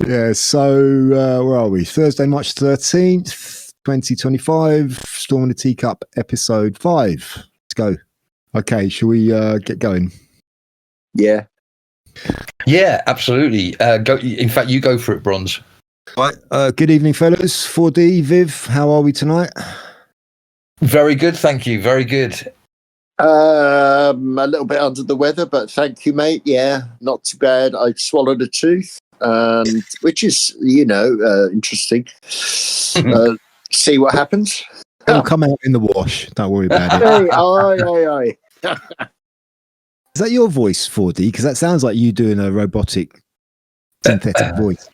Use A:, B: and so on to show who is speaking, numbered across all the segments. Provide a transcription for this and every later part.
A: Yeah, so where are we? Thursday, March 13th, 2025, Storm in the Teacup, episode 5. Let's go. Okay, shall we get going?
B: Yeah.
C: Yeah, absolutely. Go. In fact, you go for it, Bronze.
A: Right. Good evening, fellas. 4D, Viv, how are we tonight?
C: Very good, thank you. Very good.
B: A little bit under the weather, but thank you, mate. Yeah, not too bad. I swallowed a tooth, which is, interesting. See what happens.
A: It'll come out in the wash. Don't worry about it.
B: Hey, aye.
A: Is that your voice, 4D? Because that sounds like you doing a robotic synthetic voice.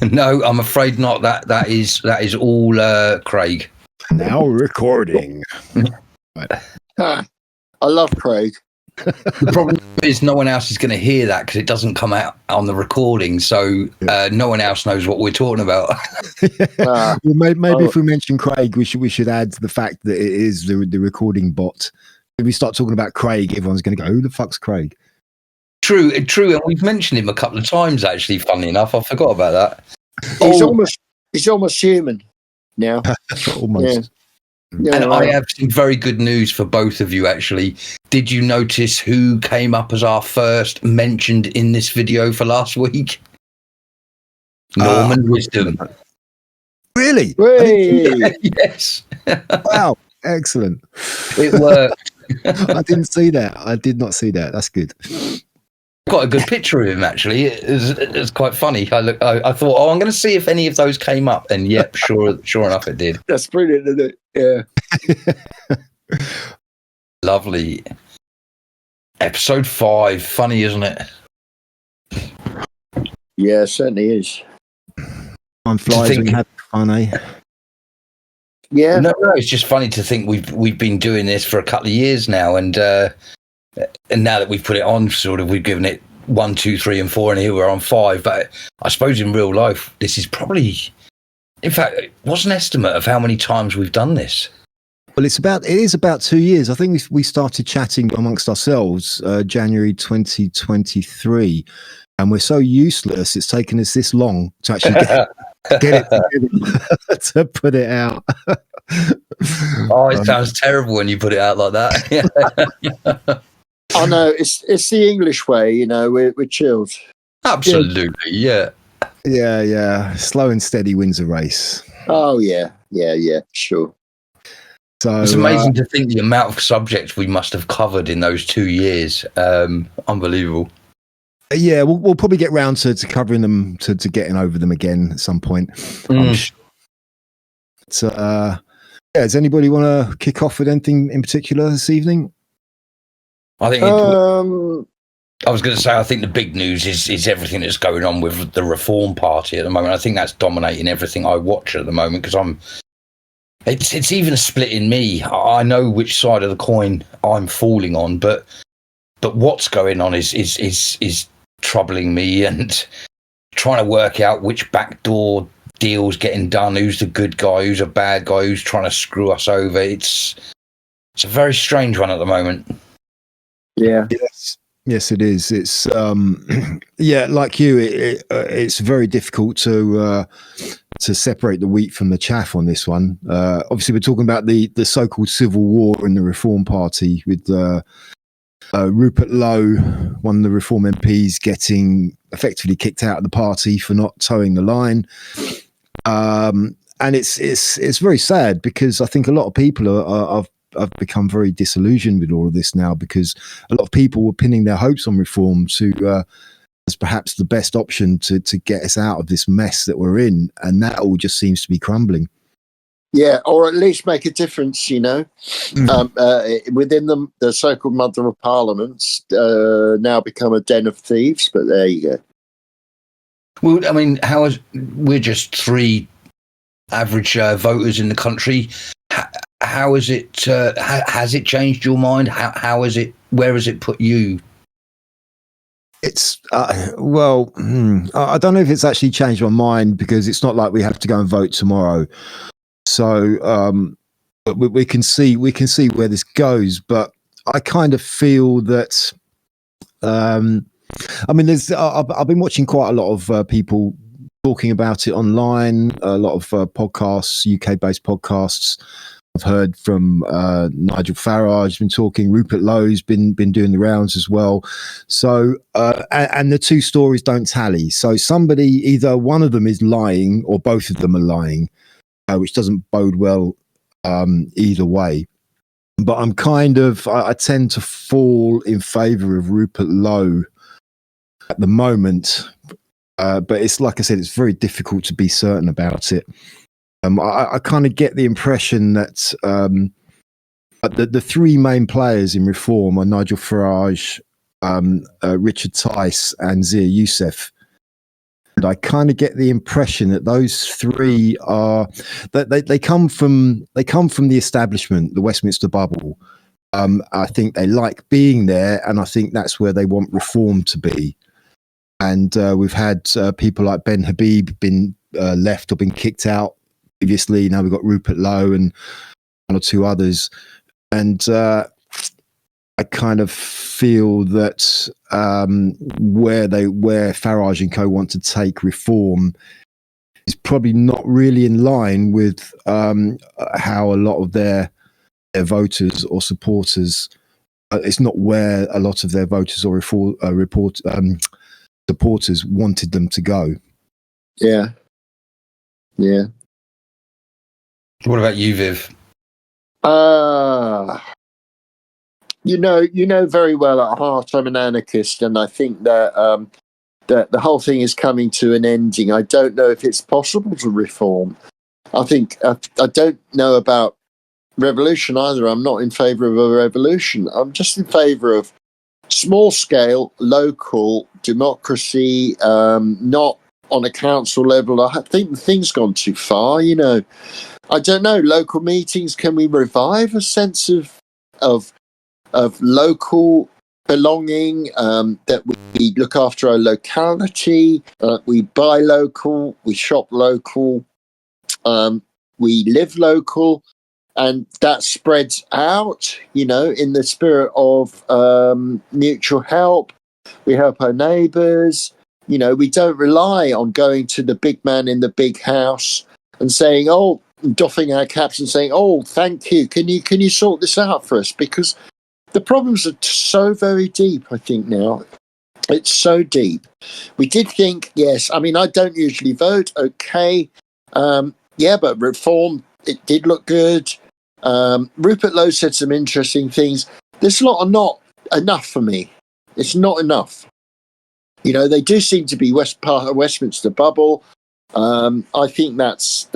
C: No, I'm afraid not. That is all Craig.
A: Now recording. Right.
B: I love Craig.
C: The problem is no one else is going to hear that because it doesn't come out on the recording, so no one else knows what we're talking about.
A: Well, maybe if we mention Craig, we should add the fact that it is the recording bot. If we start talking about Craig, everyone's going to go, "Who the fuck's Craig?"
C: True, and we've mentioned him a couple of times. Actually, funnily enough, I forgot about that.
B: He's almost human now.
A: Almost.
B: Yeah,
C: and I have some very good news for both of you, actually. Did you notice who came up as our first mentioned in this video for last week? Norman Wisdom.
A: Really?
C: Yes.
A: Wow. Excellent.
C: It worked.
A: I didn't see that. I did not see that. That's good.
C: Quite a good picture of him, actually. It's quite funny. I thought, I'm going to see if any of those came up, and yep, sure enough, it did.
B: That's brilliant, isn't it? Yeah.
C: Lovely. Episode 5. Funny, isn't it?
B: Yeah, it certainly is.
A: Time flies when you have fun, eh?
B: Yeah.
C: No, it's just funny to think we've been doing this for a couple of years now, and now that we've put it on, sort of, we've given it 1, 2, 3, and 4, and here we're on 5. But I suppose in real life, this is probably, in fact, what's an estimate of how many times we've done this?
A: Well, it is about 2 years. I think we started chatting amongst ourselves January 2023, and we're so useless. It's taken us this long to actually get it to put it out.
C: Oh, it sounds terrible when you put it out like that.
B: I know, it's the English way, we're chilled.
C: Absolutely, yeah.
A: Yeah. Slow and steady wins a race.
B: Oh, yeah, sure.
A: So
C: it's amazing to think the amount of subjects we must have covered in those 2 years. Unbelievable.
A: Yeah, we'll probably get round to covering them, to getting over them again at some point. I'm sure. So, does anybody want to kick off with anything in particular this evening?
C: I think I was going to say, I think the big news is everything that's going on with the Reform Party at the moment. I think that's dominating everything I watch at the moment, because it's even a split in me. I know which side of the coin I'm falling on, but what's going on is troubling me, and trying to work out which backdoor deal's getting done, who's the good guy, who's a bad guy, who's trying to screw us over. It's a very strange one at the moment.
B: Yeah.
A: Yes, it is. It's like you, it's very difficult to separate the wheat from the chaff on this one. Obviously, we're talking about the so-called civil war in the Reform Party, with Rupert Lowe, one of the Reform MPs, getting effectively kicked out of the party for not towing the line. And it's very sad, because I think a lot of people have become very disillusioned with all of this now, because a lot of people were pinning their hopes on reform as perhaps the best option to get us out of this mess that we're in, and that all just seems to be crumbling.
B: Yeah, or at least make a difference, within the so-called Mother of Parliaments, now become a den of thieves, but there you go.
C: Well, I mean, we're just 3 average voters in the country. How is it? Has it changed your mind? How is it? Where has it put you?
A: It's I don't know if it's actually changed my mind, because it's not like we have to go and vote tomorrow. So we can see where this goes, but I kind of feel that I mean, I've been watching quite a lot of people talking about it online. A lot of podcasts, UK-based podcasts. I've heard from Nigel Farage, been talking. Rupert Lowe's been doing the rounds as well. So, and the two stories don't tally. So somebody, either one of them is lying or both of them are lying, which doesn't bode well either way. But I'm I tend to fall in favour of Rupert Lowe at the moment. But it's like I said, it's very difficult to be certain about it. I kind of get the impression that the three main players in Reform are Nigel Farage, Richard Tice, and Zia Youssef. And I kind of get the impression that those three are that they come from the establishment, the Westminster bubble. I think they like being there, and I think that's where they want Reform to be. And we've had people like Ben Habib been left or been kicked out previously. Now we've got Rupert Lowe and one or two others. And I kind of feel that where Farage and co want to take Reform is probably not really in line with how a lot of their voters or supporters. It's not where a lot of their voters or supporters wanted them to go.
B: Yeah.
C: What about you, Viv?
B: You know very well at heart I'm an anarchist, and I think that that the whole thing is coming to an ending. I don't know if it's possible to reform. I think I don't know about revolution either. I'm not in favour of a revolution. I'm just in favour of small scale, local democracy, not on a council level. I think the thing's gone too far, you know. I don't know. Local meetings, can we revive a sense of local belonging, that we look after our locality, we buy local, we shop local, we live local, and that spreads out, you know, in the spirit of mutual help. We help our neighbours. You know, we don't rely on going to the big man in the big house and saying, oh, doffing our caps and saying, oh, thank you. Can you sort this out for us? Because the problems are so very deep, I think, now. It's so deep. We did think, yes, I mean, I don't usually vote, okay. Yeah, but Reform, it did look good. Rupert Lowe said some interesting things. This lot are not enough for me. It's not enough. You know, they do seem to be part of Westminster bubble. I think that's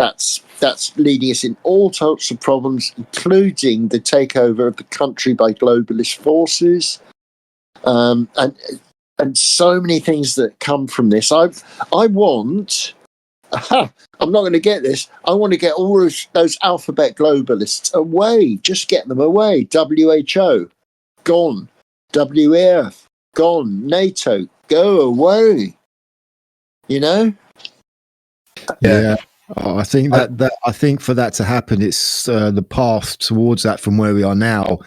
B: leading us in all sorts of problems, including the takeover of the country by globalist forces, and so many things that come from this. I want. I'm not going to get this. I want to get all those alphabet globalists away. Just get them away. WHO, gone. WEF, gone. NATO, go away. You know?
A: Yeah. I think that I think for that to happen, it's the path towards that from where we are now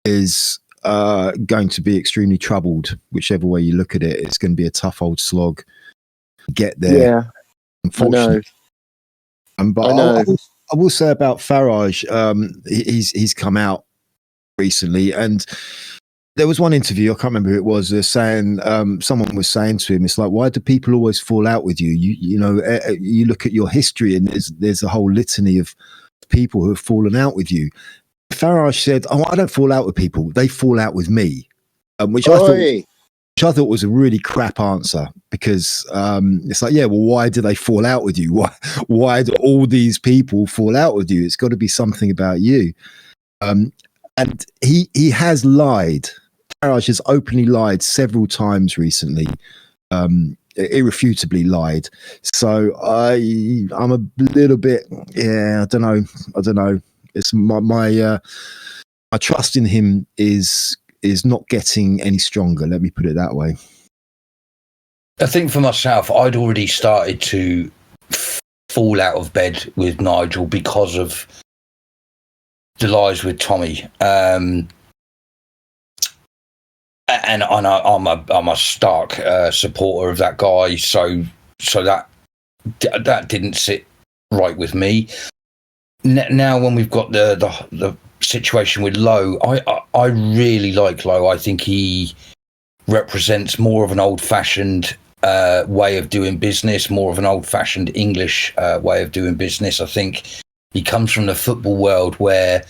A: is going to be extremely troubled. Whichever way you look at it, it's going to be a tough old slog. Get there.
B: Yeah.
A: Unfortunately. But
B: I know.
A: I will say about Farage, he's come out recently, and there was one interview, I can't remember who it was, saying someone was saying to him, it's like, why do people always fall out with you? You know, you look at your history and there's a whole litany of people who have fallen out with you. Farage said, oh, I don't fall out with people, they fall out with me, which I thought was a really crap answer, because it's like, yeah, well, why do they fall out with you? Why do all these people fall out with you? It's got to be something about you. And he has lied. Farage has openly lied several times recently, irrefutably lied. So I'm a little bit, I don't know. It's my trust in him is not getting any stronger. Let me put it that way.
C: I think for myself, I'd already started to fall out of bed with Nigel because of the lies with Tommy. And I'm a stark supporter of that guy. So that that didn't sit right with me. Now, when we've got the situation with Lowe, I really like Lowe. I think he represents more of an old-fashioned way of doing business, more of an old-fashioned English way of doing business. I think he comes from the football world where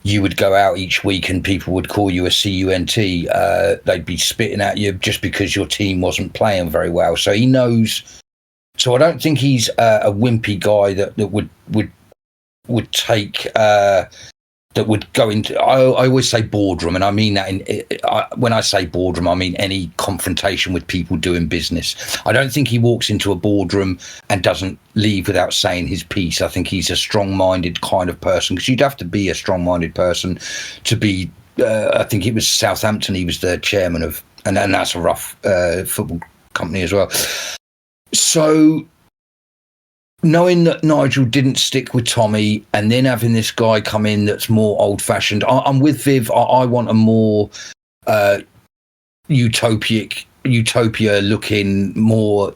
C: you would go out each week and people would call you a cunt. They'd be spitting at you just because your team wasn't playing very well. So he knows. So I don't think he's a wimpy guy that would take that would go into. I always say boardroom, and I mean that when I say boardroom, I mean any confrontation with people doing business. I don't think he walks into a boardroom and doesn't leave without saying his piece. I think he's a strong-minded kind of person, because you'd have to be a strong-minded person to be. I think it was Southampton. He was the chairman of, and that's a rough football company as well. So, knowing that Nigel didn't stick with Tommy, and then having this guy come in that's more old-fashioned, I'm with Viv. I want a more utopia-looking, more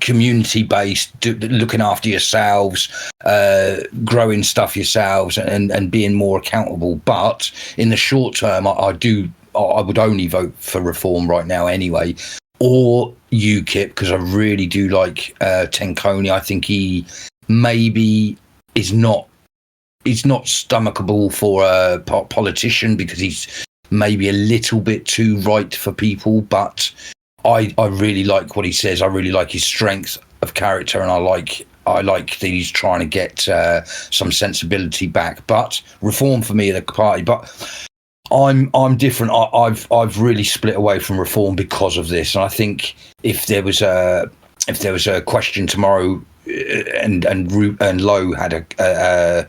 C: community-based, looking after yourselves, growing stuff yourselves, and being more accountable. But in the short term, I would only vote for reform right now anyway. Or UKIP, because I really do like Tenconi. I think he maybe is not stomachable for a politician, because he's maybe a little bit too right for people. But I really like what he says. I really like his strength of character, and I like that he's trying to get some sensibility back. But reform for me at the party. But I'm different. I've really split away from reform because of this, and I think if there was a question tomorrow, and Lowe had a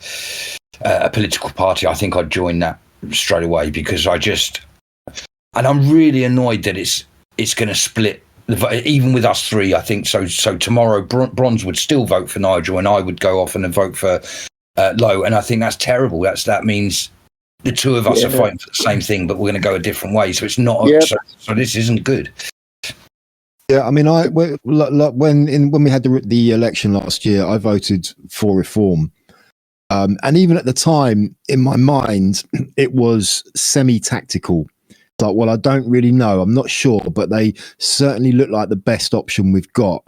C: political party, I think I'd join that straight away, because I'm really annoyed that it's going to split. Even with us three, I think so. So tomorrow, Bronze would still vote for Nigel, and I would go off and vote for Lowe, and I think that's terrible. That means the two of us are fighting for the same thing, but we're going to go a different way. So it's not. So this isn't good.
A: Yeah, I mean, when we had the election last year, I voted for reform, and even at the time, in my mind, it was semi-tactical. Like, well, I don't really know. I'm not sure, but they certainly look like the best option we've got.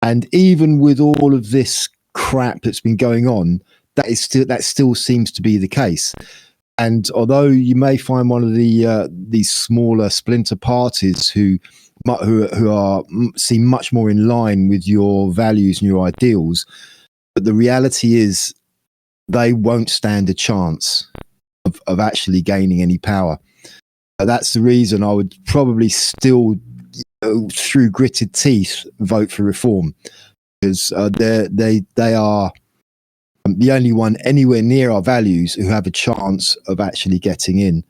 A: And even with all of this crap that's been going on, that still seems to be the case. And although you may find one of these smaller splinter parties who seem much more in line with your values and your ideals, but the reality is they won't stand a chance of actually gaining any power. That's the reason I would probably still, through gritted teeth, vote for reform, because they are the only one anywhere near our values who have a chance of actually getting in.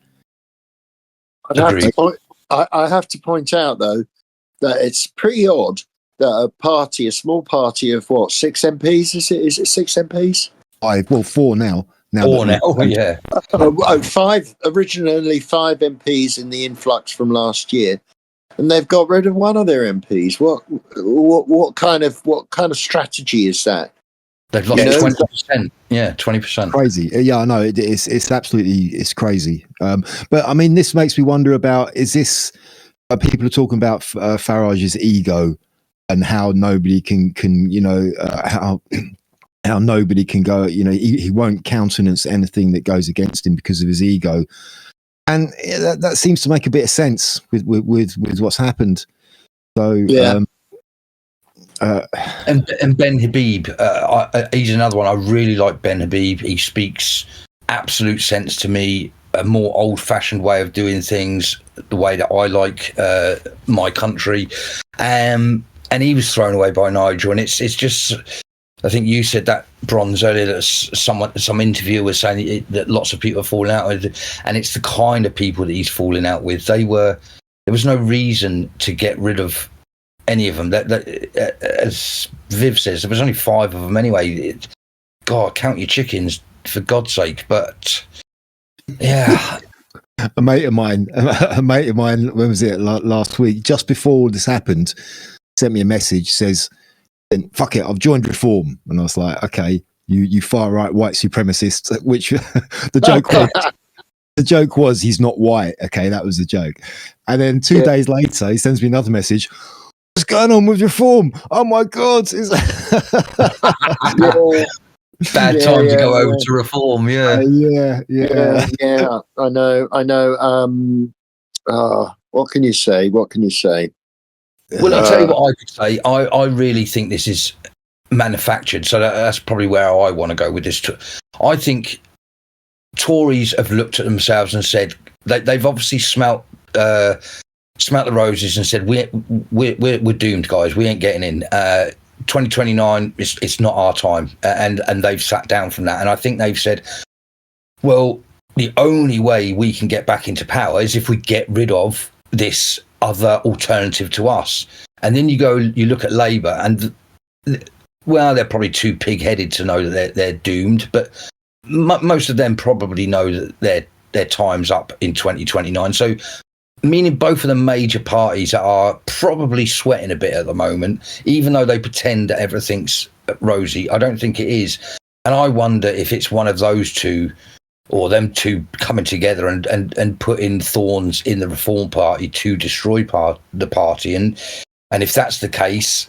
B: I have to point out, though, that it's pretty odd that a small party of 6 MPs? Is it 6 MPs?
A: 4 now.
C: Yeah.
B: 5, originally 5 MPs in the influx from last year, and they've got rid of one of their MPs. What kind of strategy is that?
C: They've lost 20%. Yeah, 20%.
A: Crazy. Yeah, I know. It's absolutely crazy. But I mean, this makes me wonder about: is this people are talking about Farage's ego and how nobody can how nobody can go. He won't countenance anything that goes against him because of his ego, and that seems to make a bit of sense with what's happened. So yeah.
C: And Ben Habib, he's another one. I really like Ben Habib. He speaks absolute sense to me, a more old-fashioned way of doing things, the way that I like my country. And he was thrown away by Nigel. And it's just, I think you said that, Bronze, earlier, that some interviewer was saying that lots of people are falling out with, and it's the kind of people that he's falling out with. There was no reason to get rid of any of them. That as Viv says, there was only 5 of them anyway. God, count your chickens, for God's sake. But yeah,
A: a mate of mine, when was it, last week, just before all this happened, sent me a message, says, fuck it, I've joined Reform. And I was like, okay, you far right white supremacist, which the joke was he's not white. Okay, that was the joke. And then 2 days later, he sends me another message. What's going on with Reform? Oh my God.
C: Bad time to go over to Reform.
B: Yeah. I know. What can you say? Well,
C: I'll tell you what I could say. I really think this is manufactured. So that's probably where I want to go with this. I think Tories have looked at themselves and said they've obviously smelt the roses and said we're doomed, guys. We ain't getting in. 2029, it's not our time, and they've sat down from that. And I think they've said, well, the only way we can get back into power is if we get rid of this other alternative to us. And then you look at Labour, and well, they're probably too pig-headed to know that they're doomed, but most of them probably know that their time's up in 2029. So, meaning both of the major parties are probably sweating a bit at the moment, even though they pretend that everything's rosy. I don't think it is. And I wonder if it's one of those two, or them two coming together and putting thorns in the Reform Party to destroy the party. And if that's the case,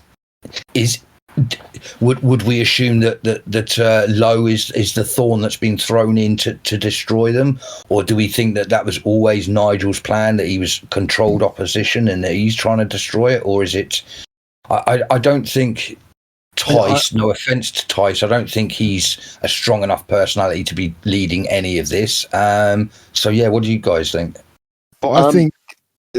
C: would we assume that Lowe is the thorn that's been thrown in to destroy them, or do we think that was always Nigel's plan, that he was controlled opposition and that he's trying to destroy it, or is it? I don't think Tice. No offence to Tice, I don't think he's a strong enough personality to be leading any of this. So yeah, what do you guys think?
A: I think.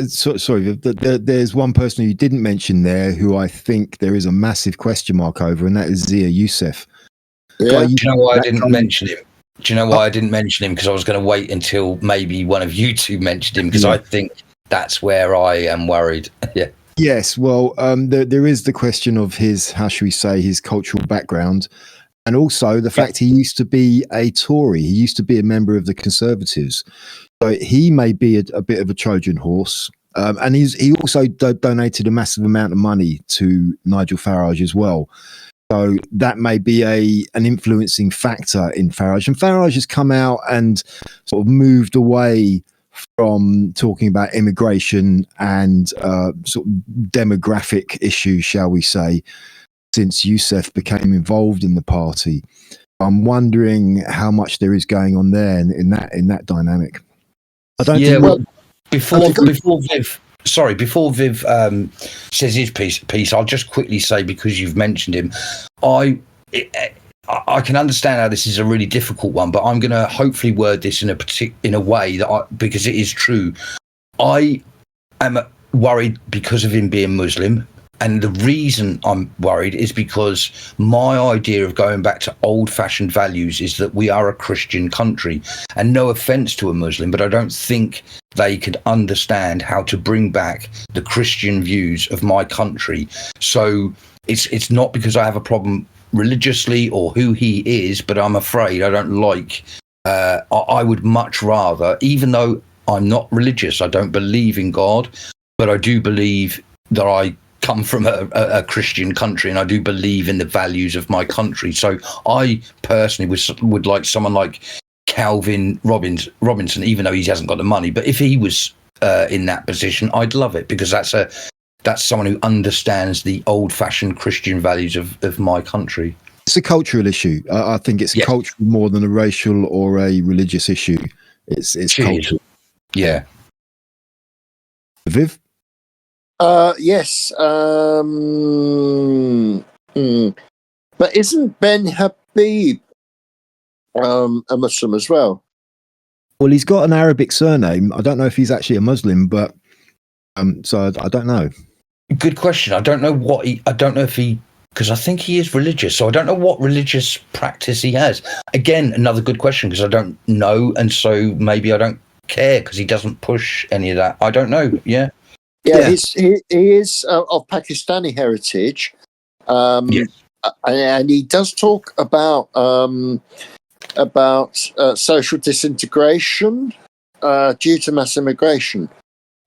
A: Sorry, there's one person who you didn't mention there who I think there is a massive question mark over, and that is Zia Youssef.
B: Yeah.
C: Do you know why I didn't mention him? Do you know why I didn't mention him? Because I was going to wait until maybe one of you two mentioned him, because I think that's where I am worried. Yeah.
A: Yes, well, there is the question of his, how should we say, his cultural background, and also the fact he used to be a Tory. He used to be a member of the Conservatives. So he may be a bit of a Trojan horse. And he also donated a massive amount of money to Nigel Farage as well. So that may be an influencing factor in Farage. And Farage has come out and sort of moved away from talking about immigration and sort of demographic issues, shall we say, since Youssef became involved in the party. I'm wondering how much there is going on there in that dynamic. I don't think.
C: Well, before Viv says his piece, I'll just quickly say, because you've mentioned him, I can understand how this is a really difficult one, but I'm going to hopefully word this in a way that because it is true. I am worried because of him being Muslim. And the reason I'm worried is because my idea of going back to old-fashioned values is that we are a Christian country. And no offence to a Muslim, but I don't think they could understand how to bring back the Christian views of my country. So it's not because I have a problem religiously or who he is, but I'm afraid I don't like... I would much rather, even though I'm not religious, I don't believe in God, but I do believe that I come from a Christian country, and I do believe in the values of my country. So I personally would like someone like Calvin Robinson, even though he hasn't got the money. But if he was in that position, I'd love it, because that's someone who understands the old-fashioned Christian values of my country.
A: It's a cultural issue. I think it's cultural more than a racial or a religious issue. It's cultural.
C: Yeah.
A: Viv?
B: Yes. But isn't Ben Habib a Muslim as well?
A: Well, he's got an Arabic surname. I don't know if he's actually a Muslim, but so I don't know.
C: Good question. I don't know because I think he is religious, so I don't know what religious practice he has. Again, another good question, because I don't know, and so maybe I don't care because he doesn't push any of that. I don't know. Yeah.
B: Yeah, he is of Pakistani heritage, and he does talk about social disintegration due to mass immigration.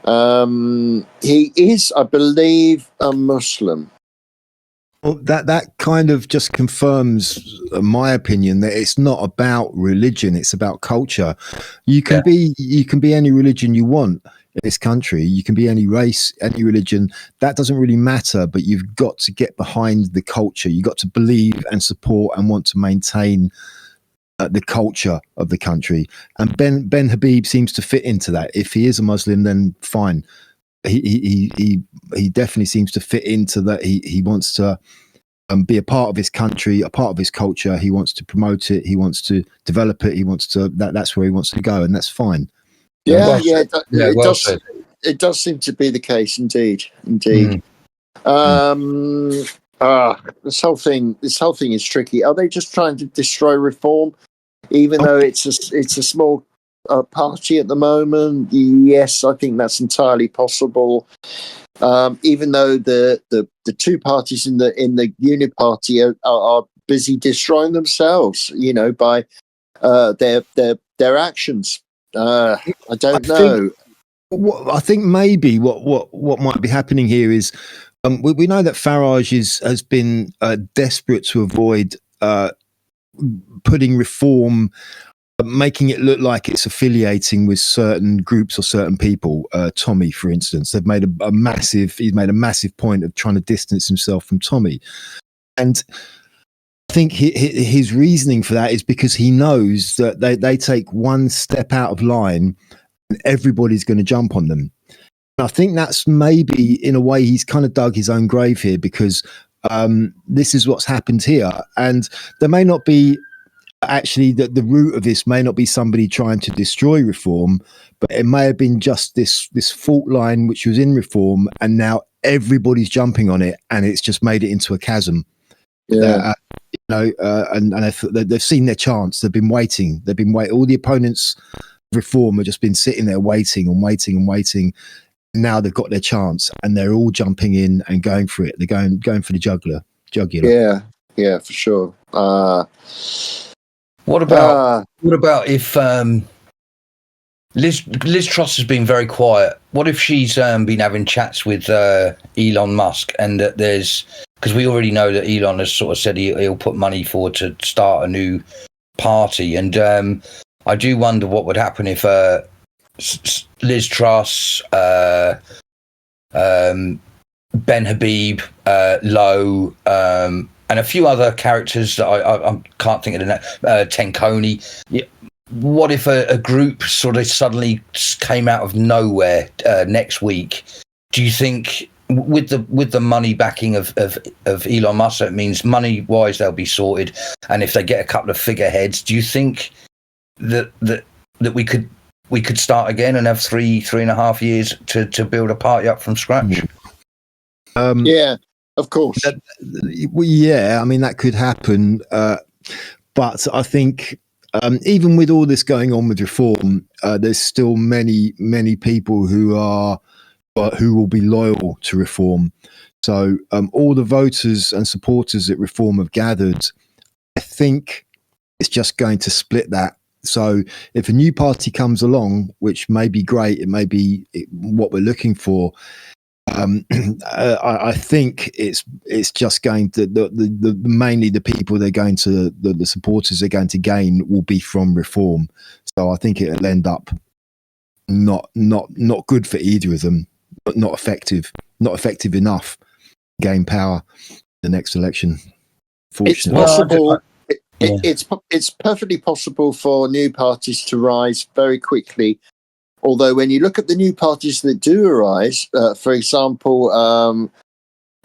B: He is, I believe, a Muslim.
A: Well, that kind of just confirms my opinion that it's not about religion; it's about culture. You can be any religion you want in this country. You can be any race, any religion. That doesn't really matter. But you've got to get behind the culture. You've got to believe and support and want to maintain the culture of the country. And Ben Habib seems to fit into that. If he is a Muslim, then fine. He definitely seems to fit into that. He wants to be a part of his country, a part of his culture. He wants to promote it. He wants to develop it. He wants to that's where he wants to go, and that's fine.
B: Yeah, it does seem to be the case, indeed. This whole thing is tricky. Are they just trying to destroy reform, even though it's a small party at the moment? Yes, I think that's entirely possible. Even though the two parties in the Unity Party are busy destroying themselves, by their actions. I don't know.
A: I think maybe what might be happening here is we know that Farage has been desperate to avoid putting reform, making it look like it's affiliating with certain groups or certain people. Tommy, for instance, he's made a massive point of trying to distance himself from Tommy. And I think his reasoning for that is because he knows that they take one step out of line and everybody's going to jump on them. And I think that's maybe, in a way, he's kind of dug his own grave here, because this is what's happened here. And there may not be, actually, the root of this may not be somebody trying to destroy reform, but it may have been just this fault line which was in reform, and now everybody's jumping on it, and it's just made it into a chasm.
B: Yeah.
A: And they've seen their chance. They've been waiting. All the opponents of reform have just been sitting there waiting. Now they've got their chance, and they're all jumping in and going for it. They're going for the jugular.
B: Yeah, for sure.
C: What about if Liz Truss has been very quiet? What if she's been having chats with Elon Musk, and that because we already know that Elon has sort of said he'll put money forward to start a new party, and I do wonder what would happen if Liz Truss, Ben Habib, Lowe, and a few other characters that I can't think of the name, Tenconi. What if a group sort of suddenly came out of nowhere next week? Do you think, with the money backing of Elon Musk, so it means money-wise they'll be sorted, and if they get a couple of figureheads, do you think that we could start again and have 3.5 years to build a party up from scratch?
B: Yeah, of course.
A: Yeah, I mean, that could happen. But I think even with all this going on with reform, there's still many, many people who will be loyal to reform. So all the voters and supporters that reform have gathered, I think it's just going to split that. So if a new party comes along, which may be great, it may be what we're looking for. I think it's just going to mainly the people they're going to the supporters they're going to gain will be from reform. So I think it'll end up not good for either of them, but not effective enough to gain power the next election. Fortunately,
B: it's possible. It's perfectly possible for new parties to rise very quickly. Although when you look at the new parties that do arise, for example,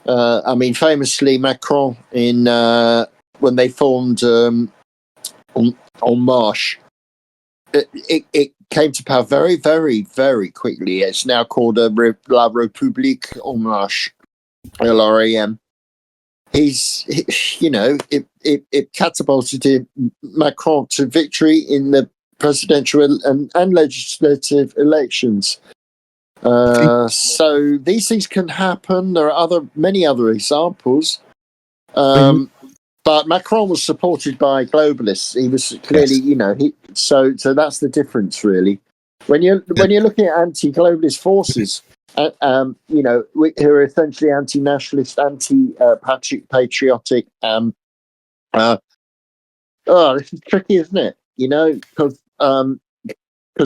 B: famously Macron when they formed En Marche, it came to power very, very, very quickly. It's now called La République En Marche, LRAM. It catapulted Macron to victory in the presidential and legislative elections. So these things can happen. There are many other examples. But Macron was supported by globalists. He was clearly, so that's the difference, really. when you're looking at anti-globalist forces, who are essentially anti-nationalist, anti-patriotic. This is tricky, isn't it? Because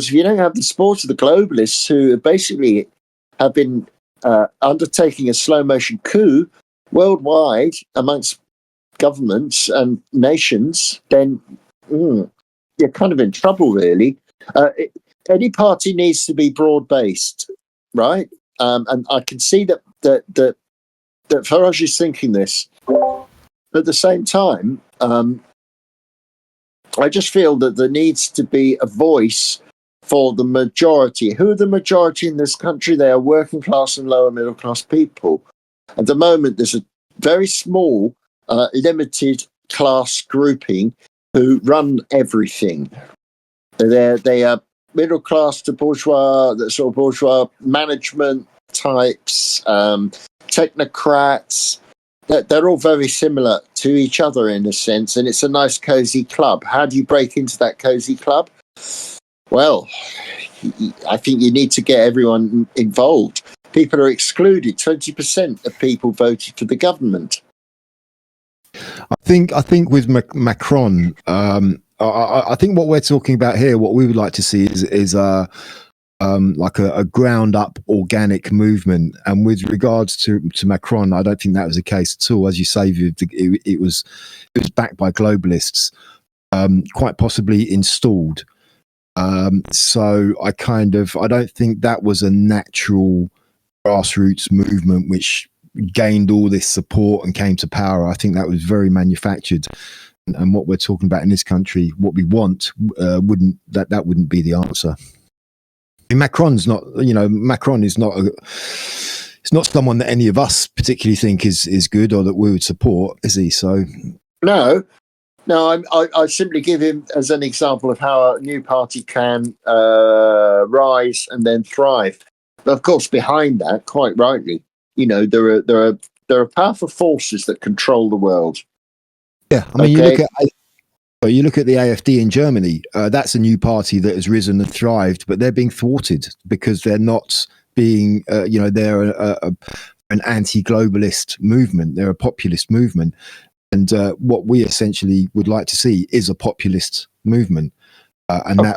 B: if you don't have the support of the globalists, who basically have been undertaking a slow motion coup worldwide amongst governments and nations, then you're kind of in trouble, really. Any party needs to be broad based, right? And I can see that Farage is thinking this. At the same time, I just feel that there needs to be a voice for the majority. Who are the majority in this country? They are working class and lower middle class people. At the moment, there's a very small, limited class grouping who run everything. They are middle class to bourgeois, the sort of bourgeois management types, technocrats. They're all very similar to each other in a sense, and it's a nice cozy club. How do you break into that cozy club? Well, I think you need to get everyone involved. People are excluded. 20% of people voted for the government.
A: I think with Macron, I think what we're talking about here, what we would like to see is like a ground up organic movement. And with regards to Macron, I don't think that was the case at all. As you say, it was backed by globalists, quite possibly installed. So I don't think that was a natural grassroots movement which gained all this support and came to power. I think that was very manufactured. And what we're talking about in this country, what we want, wouldn't be the answer. Macron's not, Macron is not it's not someone that any of us particularly think is good or that we would support, is he? So
B: no, I simply give him as an example of how a new party can rise and then thrive. But of course, behind that, quite rightly, there are powerful forces that control the world.
A: Yeah, I mean, you look at the AfD in Germany. That's a new party that has risen and thrived, but they're being thwarted because they're not being, they're an anti-globalist movement. They're a populist movement, and what we essentially would like to see is a populist movement. And I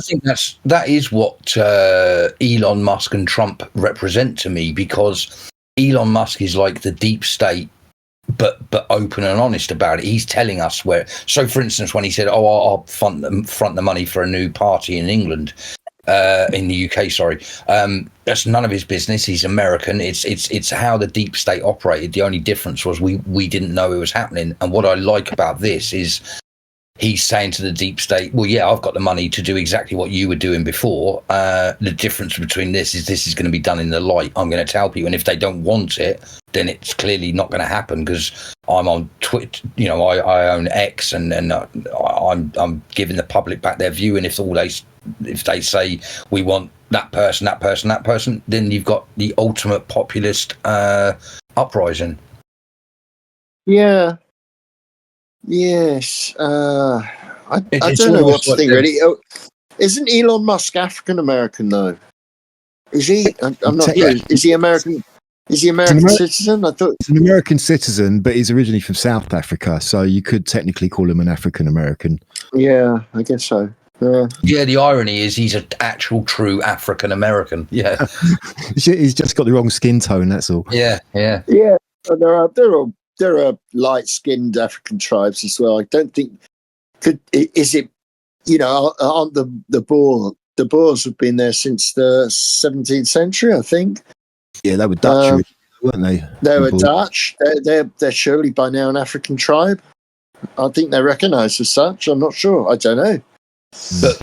C: think that is what Elon Musk and Trump represent to me, because Elon Musk is like the deep state, but open and honest about it. He's telling us where. So, for instance, when he said, I'll front the money for a new party in England, in the UK, sorry, that's none of his business. He's American. It's how the deep state operated. The only difference was we didn't know it was happening. And what I like about this is he's saying to the deep state, well, yeah, I've got the money to do exactly what you were doing before. The difference between this is going to be done in the light. I'm going to tell people, and if they don't want it, then it's clearly not going to happen, because I'm on Twitter, I own X, and I'm giving the public back their view. And if they say we want that person, then you've got the ultimate populist uprising.
B: Yeah. Yes. I don't know what to think, really. Isn't Elon Musk African American, though? Is he? I'm not sure. Is he American? Is he American citizen? I thought
A: he's an American citizen, but he's originally from South Africa, so you could technically call him an African American.
B: Yeah, I guess so.
C: Yeah, the irony is he's an actual true African American. Yeah.
A: He's just got the wrong skin tone, that's all.
C: Yeah.
B: There are light-skinned African tribes as well. I don't think aren't the Boers have been there since the 17th century, I think.
A: Yeah, they were Dutch, weren't they?
B: They were Dutch. They're surely by now an African tribe. I think they're recognised as such. I'm not sure. I don't know.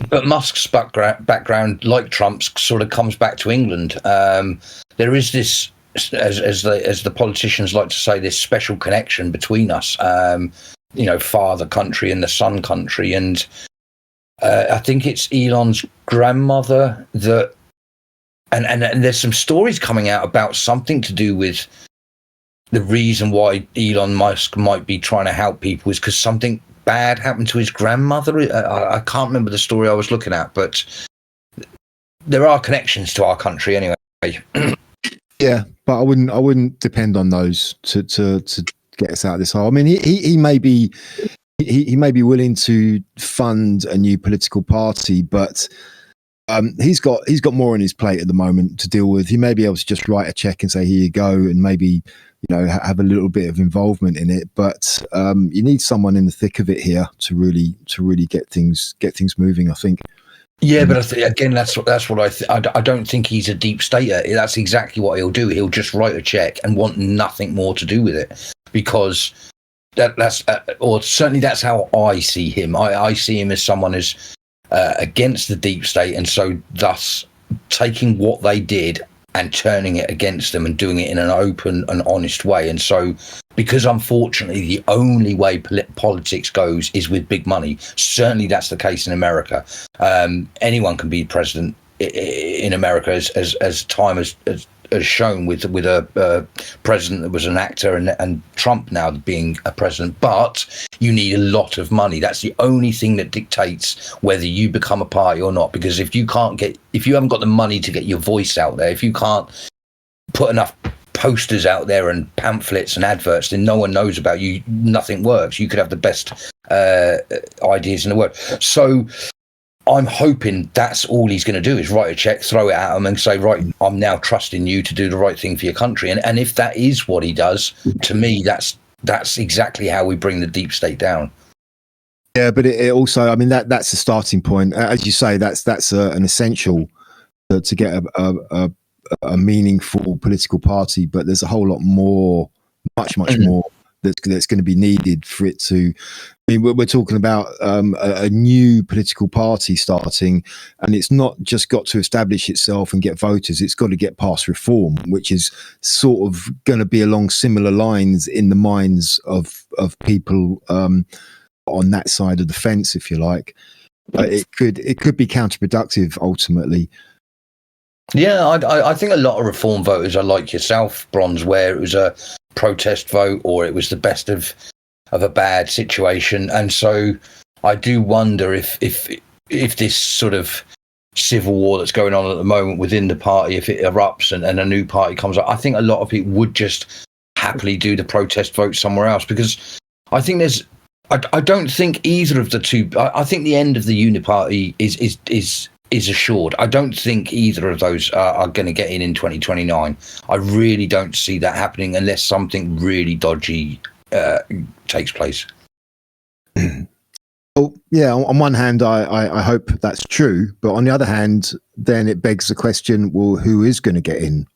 C: But Musk's background, like Trump's, sort of comes back to England. There is this, as the politicians like to say, this special connection between us. Father country and the son country, and I think it's Elon's grandmother that. And there's some stories coming out about something to do with the reason why Elon Musk might be trying to help people is because something bad happened to his grandmother. I can't remember the story I was looking at, but there are connections to our country anyway.
A: Yeah, but I wouldn't depend on those to get us out of this hole. I mean, he may be he may be willing to fund a new political party, but he's got more on his plate at the moment to deal with. He may be able to just write a check and say, here you go, and maybe have a little bit of involvement in it. But you need someone in the thick of it here to really get things moving, I think.
C: Yeah, but again, that's what I don't think he's a deep stater. That's exactly what he'll do. He'll just write a check and want nothing more to do with it, because that's or certainly that's how I see him. I see him as someone who's against the deep state, and so thus taking what they did and turning it against them and doing it in an open and honest way. And so, because unfortunately the only way politics goes is with big money, certainly that's the case in America. Anyone can be president in America, as time has shown, with a president that was an actor and Trump now being a president. But you need a lot of money. That's the only thing that dictates whether you become a party or not. Because if you haven't got the money to get your voice out there, if you can't put enough posters out there and pamphlets and adverts, then no one knows about you. Nothing works. You could have the best ideas in the world. So I'm hoping that's all he's going to do, is write a check, throw it at him and say, right, I'm now trusting you to do the right thing for your country. And if that is what he does, to me, that's exactly how we bring the deep state down.
A: Yeah, but it also, I mean, that's a starting point. As you say, that's an essential to get a meaningful political party. But there's a whole lot more, much more that's going to be needed for it to. I mean, we're talking about a new political party starting, and it's not just got to establish itself and get voters. It's got to get past reform, which is sort of going to be along similar lines in the minds of people on that side of the fence, if you like. It could be counterproductive ultimately.
C: Yeah, I think a lot of reform voters are like yourself, Bronze, where it was a protest vote or it was the best of a bad situation. And so I do wonder if this sort of civil war that's going on at the moment within the party, if it erupts and a new party comes up, I think a lot of people would just happily do the protest vote somewhere else, because I think I don't think either of the two. I think the end of the uniparty is assured. I don't think either of those are going to get in 2029. I really don't see that happening unless something really dodgy takes place.
A: Well, yeah, on one hand, I hope that's true, but on the other hand, then it begs the question: well, who is going to get in?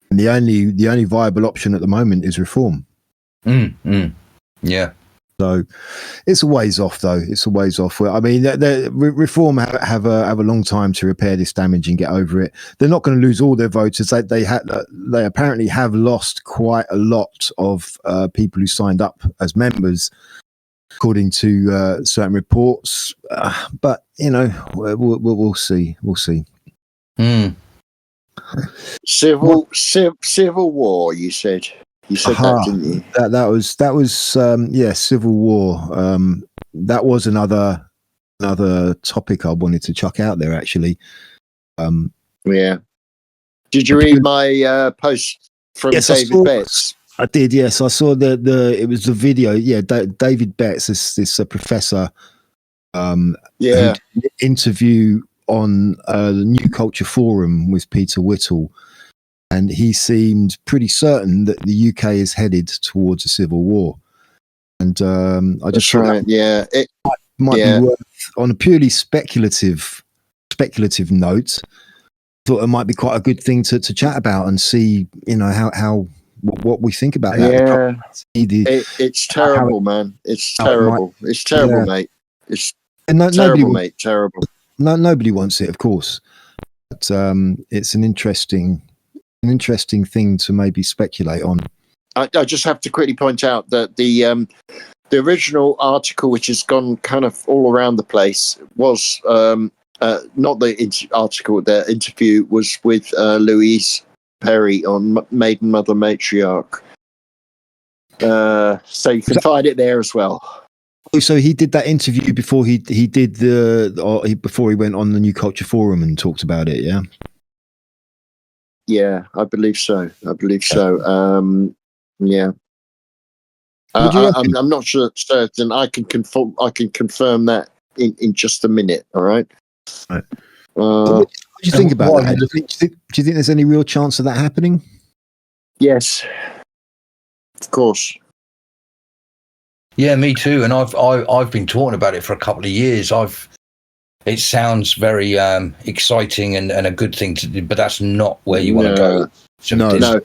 A: And the only viable option at the moment is reform.
C: Yeah.
A: So it's a ways off, though. It's a ways off. I mean, reform have a long time to repair this damage and get over it. They're not going to lose all their voters. They apparently have lost quite a lot of people who signed up as members, according to certain reports. But we'll see. We'll see.
B: Civil war, you said. You said that, didn't you?
A: That was civil war. That was another topic I wanted to chuck out there, actually.
B: Yeah. Did you read my post from David Betts?
A: I did. Yes, I saw it was the video. Yeah, David Betts, this professor. Interview on the New Culture Forum with Peter Whittle. And he seemed pretty certain that the UK is headed towards a civil war. And I just thought it might be worth, on a purely speculative note, thought it might be quite a good thing to chat about and see, how what we think about that.
B: Yeah, it's terrible, man. It's terrible. It's terrible, mate. It's terrible, mate. Terrible.
A: No, nobody wants it, of course. But it's an interesting thing to maybe speculate on.
B: I just have to quickly point out that the original article, which has gone kind of all around the place, was not the article. The interview was with Louise Perry on Maiden Mother Matriarch. So you can find it there as well.
A: So he did that interview before he did before he went on the New Culture Forum and talked about it. Yeah.
B: Yeah, I believe so. Yeah. I'm not sure certain. I can confirm that in just a minute. All right.
A: Right. What do you think about that? Do you think there's any real chance of that happening?
B: Yes, of course.
C: Yeah, me too. And I've been talking about it for a couple of years. It sounds very exciting and a good thing to do, but that's not where you want to go. So
B: no.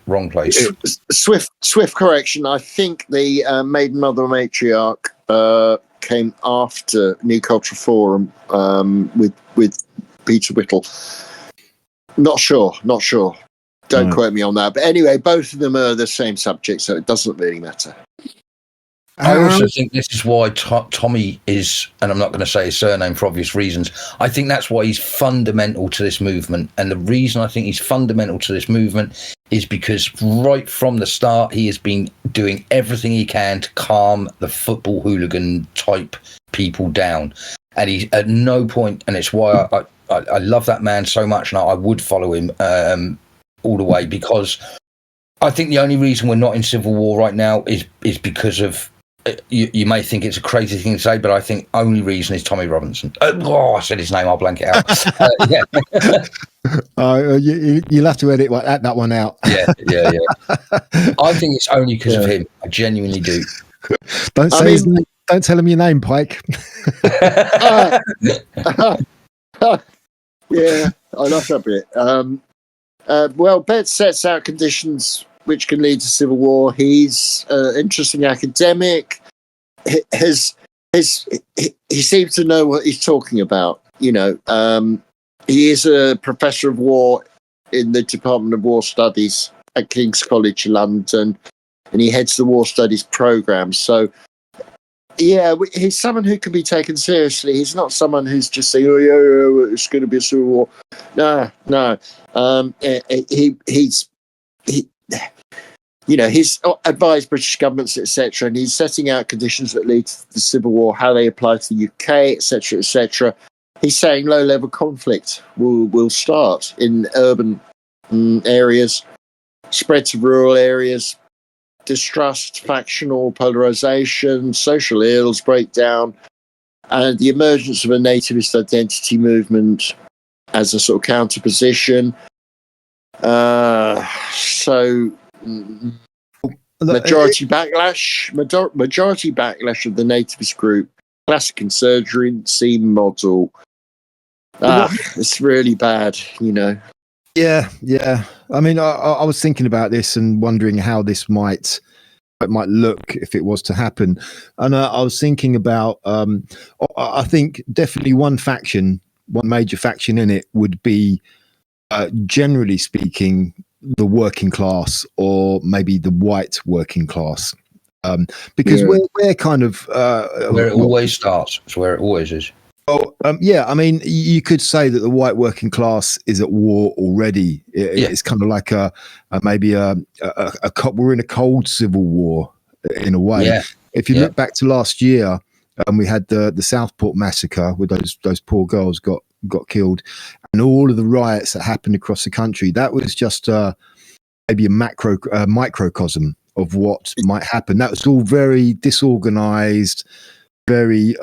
C: Wrong place.
B: Swift correction. I think the Maiden Mother Matriarch came after New Culture Forum with Peter Whittle. Not sure. Don't quote me on that. But anyway, both of them are the same subject, so it doesn't really matter.
C: I also think this is why Tommy is, and I'm not going to say his surname for obvious reasons, I think that's why he's fundamental to this movement. And the reason I think he's fundamental to this movement is because right from the start, he has been doing everything he can to calm the football hooligan type people down. And he's at no point, and it's why I love that man so much, and I would follow him all the way, because I think the only reason we're not in civil war right now is because of, you may think it's a crazy thing to say, but I think only reason is Tommy Robinson. I said his name, I'll blank it out. Yeah.
A: You'll have to edit that one out.
C: Yeah. I think it's only because of him. I genuinely do.
A: Don't tell him your name, Pike.
B: Yeah, I love that bit. Well, Bet sets out conditions which can lead to civil war. He's an interesting academic. He seems to know what he's talking about. You know, he is a professor of war in the Department of War Studies at King's College London, and he heads the War Studies program. So, yeah, he's someone who can be taken seriously. He's not someone who's just saying, "Oh yeah, it's going to be a civil war." No. He's advised British governments, etc., and he's setting out conditions that lead to the civil war, how they apply to the UK, etc., etc. He's saying low-level conflict will start in urban areas, spread to rural areas, distrust, factional polarization, social ills, breakdown, and the emergence of a nativist identity movement as a sort of counterposition. Majority backlash of the nativist group, classic insurgency model. It's really bad, you know.
A: Yeah. I mean, I was thinking about this and wondering how this might look if it was to happen, and I was thinking about. I think definitely one major faction in it would be, generally speaking, the working class, or maybe the white working class, because we're kind of
C: where it always starts. It's where it always is.
A: Oh, I mean, you could say that the white working class is at war already. It's kind of like maybe we're in a cold civil war in a way. Yeah. If you look back to last year, we had the Southport massacre where those poor girls got killed, and all of the riots that happened across the country. That was just maybe a microcosm of what might happen. That was all very disorganized, very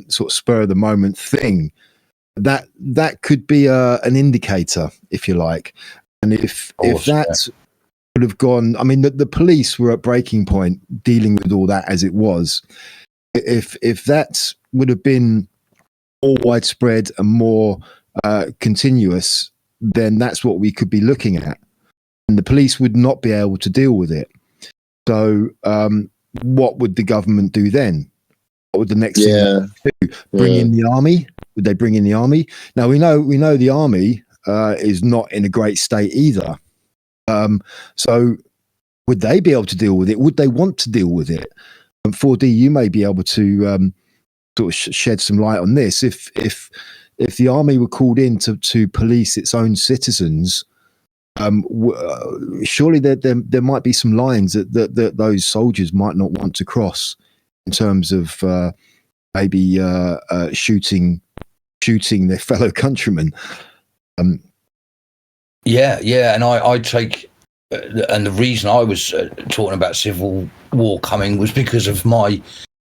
A: sort of spur of the moment thing. That could be an indicator, if you like. And if that would have gone, I mean, the police were at breaking point dealing with all that as it was. If that would have been more widespread and more continuous, then that's what we could be looking at, and the police would not be able to deal with it. So what would the government do then? What would the next thing do? Bring in the army? Would they bring in the army? Now we know the army is not in a great state either. So would they be able to deal with it? Would they want to deal with it? 4D, you may be able to sort of shed some light on this. If the army were called in to police its own citizens, surely there might be some lines that those soldiers might not want to cross in terms of maybe shooting their fellow countrymen.
C: Yeah, and I take, and the reason I was talking about civil war coming was because of my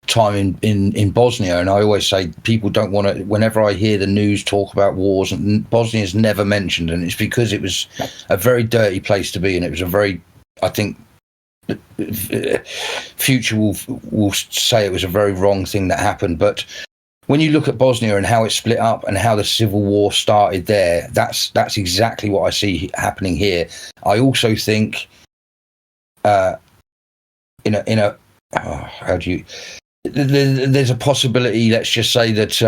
C: time in Bosnia, and I always say people don't want to. Whenever I hear the news talk about wars, and Bosnia is never mentioned, and it's because it was a very dirty place to be, and it was a very, I think, future will say it was a very wrong thing that happened, but when you look at Bosnia and how it split up and how the civil war started there, that's exactly what I see happening here. I also think, there's a possibility. Let's just say that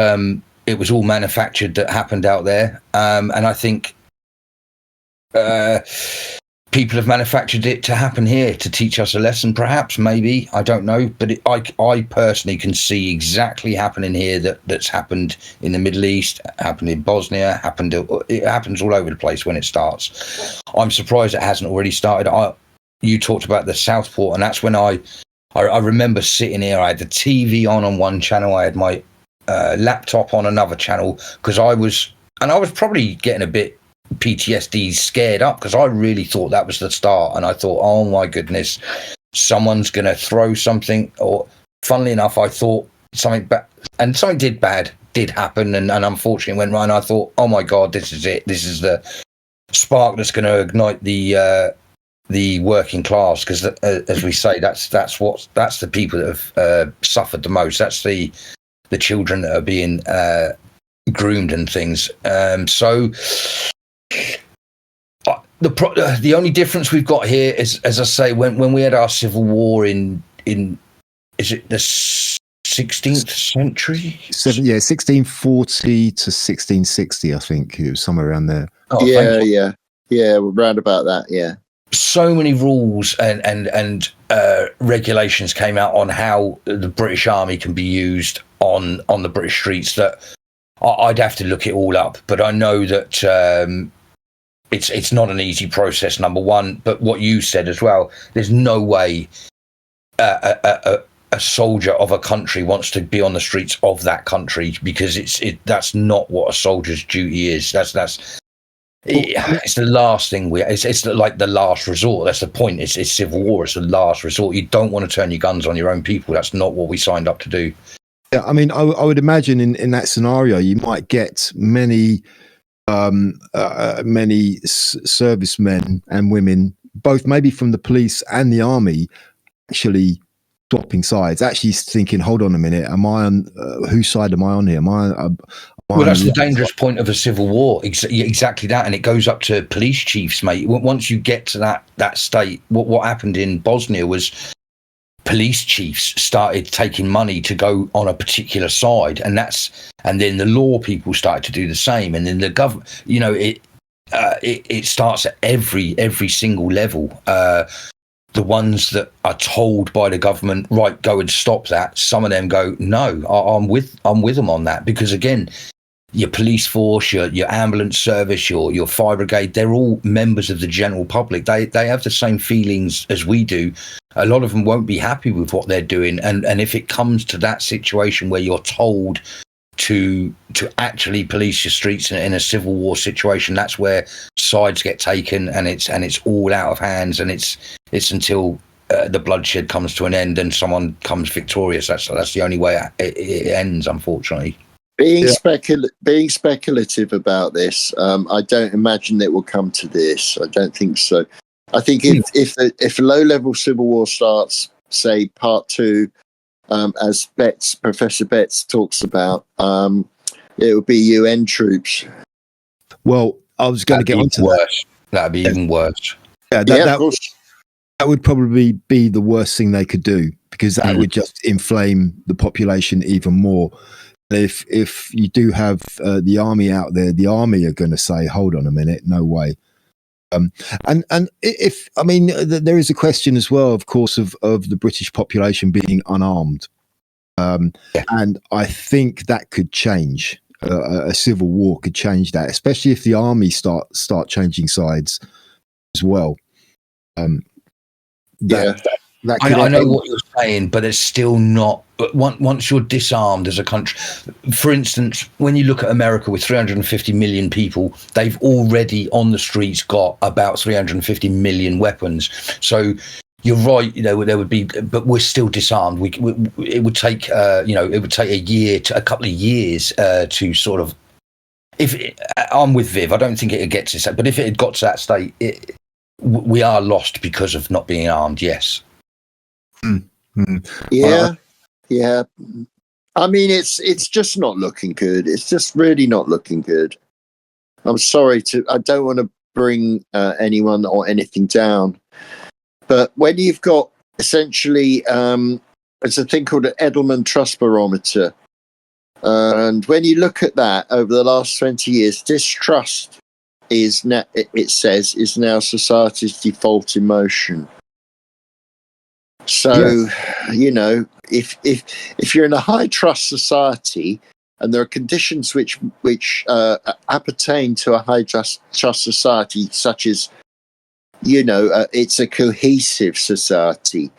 C: it was all manufactured that happened out there, and I think people have manufactured it to happen here to teach us a lesson, perhaps, maybe, I don't know, but I personally can see exactly happening here that's happened in the Middle East, happened in Bosnia, it happens all over the place when it starts. I'm surprised it hasn't already started. You talked about the Southport, and that's when I remember sitting here. I had the TV on one channel, I had my laptop on another channel, because I was probably getting a bit PTSD, scared up, because I really thought that was the start, and I thought, oh my goodness, someone's going to throw something. Or funnily enough, I thought something bad, and something did happen, and unfortunately went right, and I thought, oh my god, this is it, this is the spark that's going to ignite the working class, because as we say, that's the people that have suffered the most. That's the children that are being groomed and things. So the only difference we've got here is, as I say, when we had our civil war in is it the 16th century?
A: 1640 to 1660, I think it was somewhere around there.
B: Oh, yeah, round about that. Yeah.
C: So many rules and regulations came out on how the British Army can be used on the British streets that I'd have to look it all up. But I know that it's not an easy process, number one. But what you said as well, there's no way a soldier of a country wants to be on the streets of that country, because that's not what a soldier's duty is. It's the last thing it's like the last resort. That's the point. It's civil war. It's the last resort. You don't want to turn your guns on your own people. That's not what we signed up to do.
A: Yeah, I mean, I would imagine in that scenario, you might get many servicemen and women, both maybe from the police and the army, actually swapping sides, actually thinking, hold on a minute, am I on whose side am I on here?
C: Well, that's the dangerous point of a civil war. Exactly that, and it goes up to police chiefs, mate. Once you get to that state, what happened in Bosnia was police chiefs started taking money to go on a particular side, and then the law people started to do the same, and then the government. It starts at every single level. The ones that are told by the government, right, go and stop that. Some of them go, no, I'm with them on that, because again, your police force, your ambulance service, your fire brigade, they're all members of the general public. They have the same feelings as we do. A lot of them won't be happy with what they're doing, and if it comes to that situation where you're told to actually police your streets in a civil war situation, that's where sides get taken, and it's all out of hands, and it's until the bloodshed comes to an end and someone comes victorious. That's the only way it ends, unfortunately.
B: Being speculative about this, I don't imagine it will come to this. I don't think so. I think if a low-level civil war starts, say part 2, as Professor Betts talks about, it would be UN troops.
A: Well, I was going to get onto that.
C: That'd be even worse.
A: Yeah, of course. That would probably be the worst thing they could do, because that would just inflame the population even more. If you do have the army out there, the army are going to say, "Hold on a minute, no way." And if I mean, there is a question as well, of course, of the British population being unarmed, and I think that could change. A civil war could change that, especially if the army start changing sides as well.
C: I know what you're saying, but it's still not. But once you're disarmed as a country, for instance, when you look at America with 350 million people, they've already on the streets got about 350 million weapons. So you're right. There would be, but we're still disarmed. It would take, it would take a couple of years to sort of. I'm with Viv, I don't think it gets to that. But if it had got to that state, we are lost because of not being armed. Yes.
B: Yeah. I mean, it's just not looking good. It's just really not looking good. I'm sorry I don't want to bring anyone or anything down, but when you've got essentially, there's a thing called an Edelman Trust Barometer, and when you look at that over the last 20 years, distrust is now society's default emotion. So, yes. If you're in a high trust society and there are conditions which appertain to a high trust society, such as, it's a cohesive society.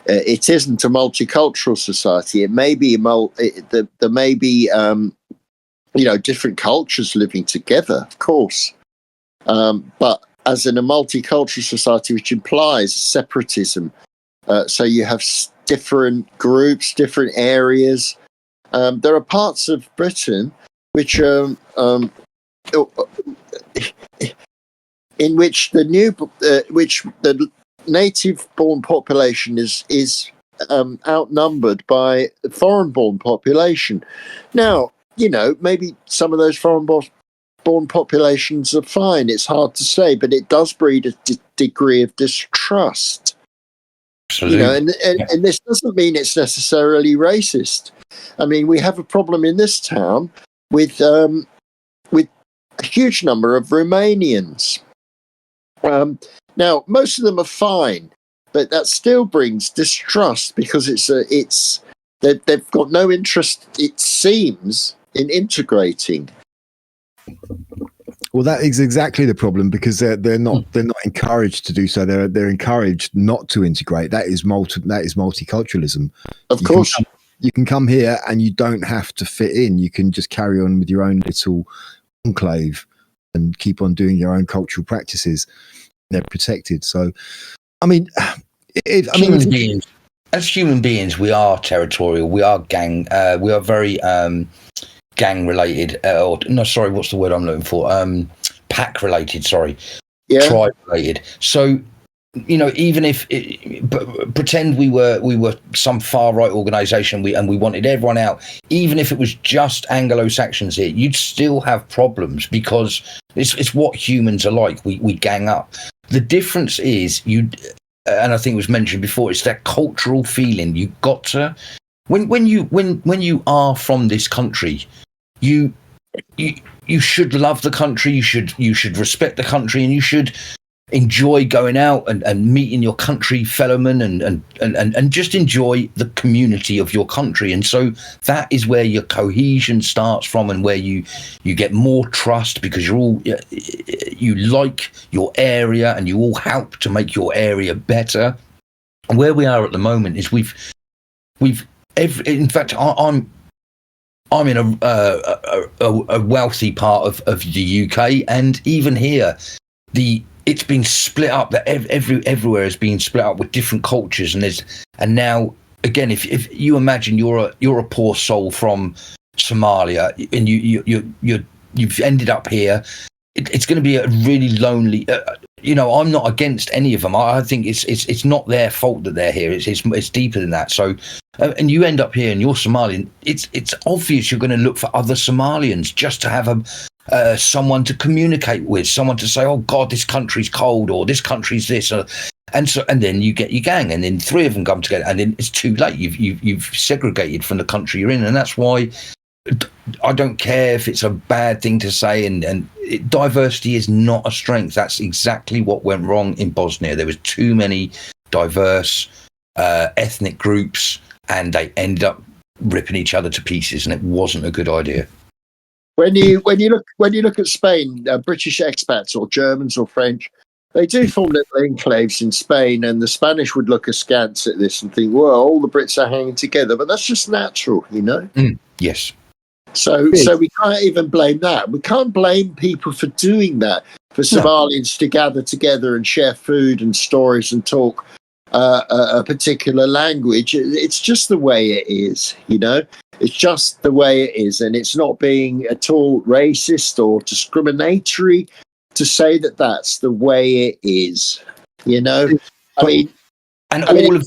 B: It isn't a multicultural society. It may be there may be different cultures living together, of course, but as in a multicultural society, which implies separatism. So you have different groups, different areas. There are parts of Britain which in which the native-born population is outnumbered by the foreign-born population. Now, maybe some of those foreign-born populations are fine. It's hard to say, but it does breed a degree of distrust.
C: Absolutely.
B: And this doesn't mean it's necessarily racist. I mean, we have a problem in this town with a huge number of Romanians. Now, most of them are fine, but that still brings distrust because they've got no interest, it seems, in integrating.
A: Well, that is exactly the problem because they're not encouraged to do so. They're encouraged not to integrate. That is multiculturalism.
B: Of course,
A: you can come here and you don't have to fit in. You can just carry on with your own little enclave and keep on doing your own cultural practices. They're protected. So, I mean,
C: as human beings, we are territorial. We are gang. We are very gang related. What's the word I'm looking for? Pack related. Sorry, tribe related. So, even if pretend we were some far right organisation, we wanted everyone out, even if it was just Anglo-Saxons here, you'd still have problems because it's what humans are like. We gang up. The difference is and I think it was mentioned before, it's that cultural feeling. You got to when you are from this country, you should love the country. You should respect the country, and you should enjoy going out and meeting your country fellowmen and just enjoy the community of your country. And so that is where your cohesion starts from, and where you get more trust because you like your area and you all help to make your area better. And where we are at the moment is in fact, I'm in a wealthy part of the UK, and even here, it's been split up. That everywhere is being split up with different cultures, and now again, if you imagine you're a poor soul from Somalia, and you've ended up here, it's going to be a really lonely. I'm not against any of them. I think it's not their fault that they're here. It's deeper than that. So, and you end up here and you're Somalian. It's obvious you're going to look for other Somalians just to have someone to communicate with, someone to say, "Oh God, this country's cold," or "This country's this," and then you get your gang, and then three of them come together, and then it's too late. You've segregated from the country you're in, and that's why I don't care if it's a bad thing to say, and diversity is not a strength. That's exactly what went wrong in Bosnia. There was too many diverse ethnic groups, and they ended up ripping each other to pieces, and it wasn't a good idea. When
B: you look at Spain, British expats or Germans or French, They do form little enclaves in Spain, and the Spanish would look askance at this and think, well, all the Brits are hanging together. But that's just natural, you know?
C: Yes.
B: So we can't even blame that. We can't blame people for doing that, for Somalians to gather together and share food and stories and talk a particular language. It's just the way it is, you know? It's just the way it is. And it's not being at all racist or discriminatory to say that that's the way it is, you know? All of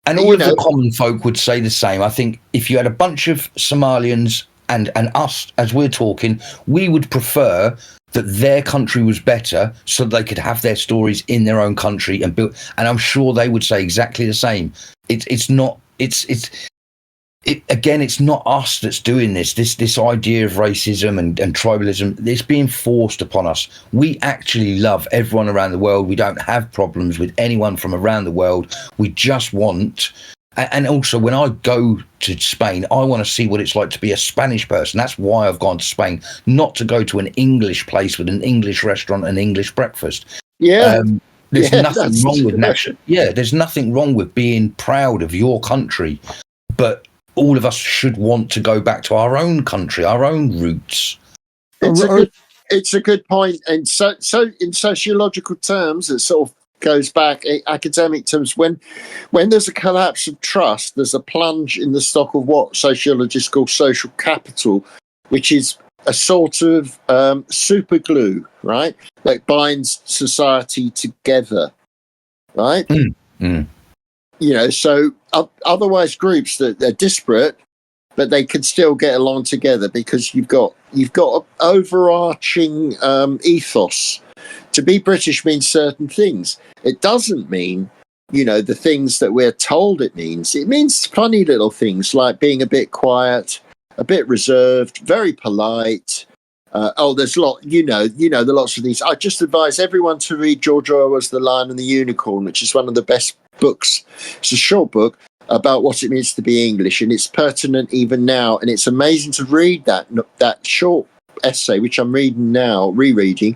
C: the common folk would say the same. I think if you had a bunch of Somalians and us, as we're talking, we would prefer that their country was better so they could have their stories in their own country and build. And I'm sure they would say exactly the same. It's not us that's doing this idea of racism and tribalism. It's being forced upon us. We actually love everyone around the world. We don't have problems with anyone from around the world. We just want, and also when I go to Spain, I want to see what it's like to be a Spanish person. That's why I've gone to Spain, not to go to an English place with an English restaurant and English breakfast. There's nothing wrong with there's nothing wrong with being proud of your country, but all of us should want to go back to our own country, our own roots.
B: It's a good point. And so in sociological terms, it sort of goes back in academic terms. When there's a collapse of trust, there's a plunge in the stock of what sociologists call social capital, which is a sort of super glue, right? That binds society together, right? You know, so otherwise groups that they're disparate, but they can still get along together because you've got an overarching ethos. To be British means certain things. It doesn't mean, you know, the things that we're told it means. It means funny little things like being a bit quiet, a bit reserved, very polite. There's a lot, you know, there are lots of these. I just advise everyone to read George Orwell's The Lion and the Unicorn, which is one of the best books. It's a short book about what it means to be English, and it's pertinent even now. And it's amazing to read that short essay, which I'm rereading,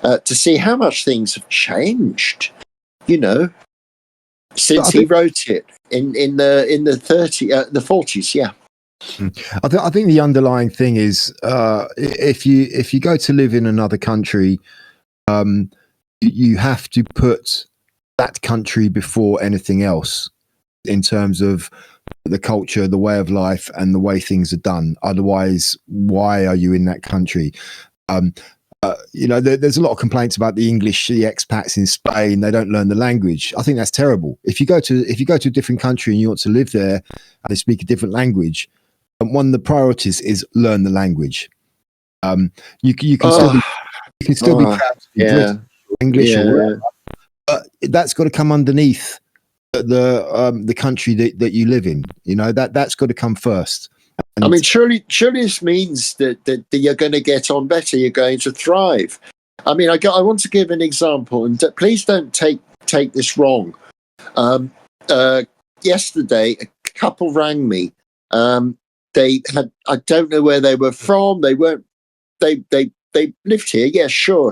B: to see how much things have changed, you know, since he wrote it in the 40s. Yeah.
A: I think the underlying thing is if you go to live in another country, you have to put that country before anything else in terms of the culture, the way of life, and the way things are done. Otherwise, why are you in that country? You know, there's a lot of complaints about the expats in Spain. They don't learn the language. I think that's terrible. If you go to a different country and you want to live there and they speak a different language, one of the priorities is learn the language. You can still be proud to be British or English or whatever, but that's got to come underneath the country that you live in. You know, that's got to come first. And
B: I mean, surely this means that you're going to get on better. You're going to thrive. I mean, I want to give an example, and please don't take this wrong. Yesterday, a couple rang me. They had, I don't know where they were from. They lived here. Yeah, sure.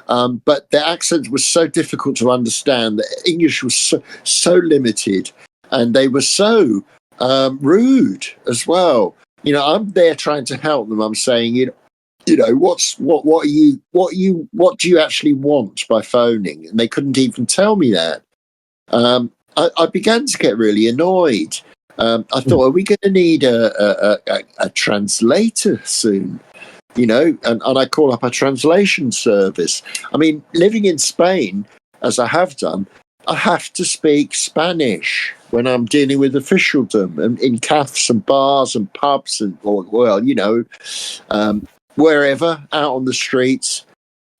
B: But their accent was so difficult to understand. The English was so limited, and they were so rude as well. You know, I'm there trying to help them. I'm saying, you know, what do you actually want by phoning? And they couldn't even tell me that. I began to get really annoyed. I thought, are we going to need a translator soon? You know, and I call up a translation service. I mean, living in Spain, as I have done, I have to speak Spanish when I'm dealing with officialdom and in cafes and bars and pubs and, you know, wherever out on the streets.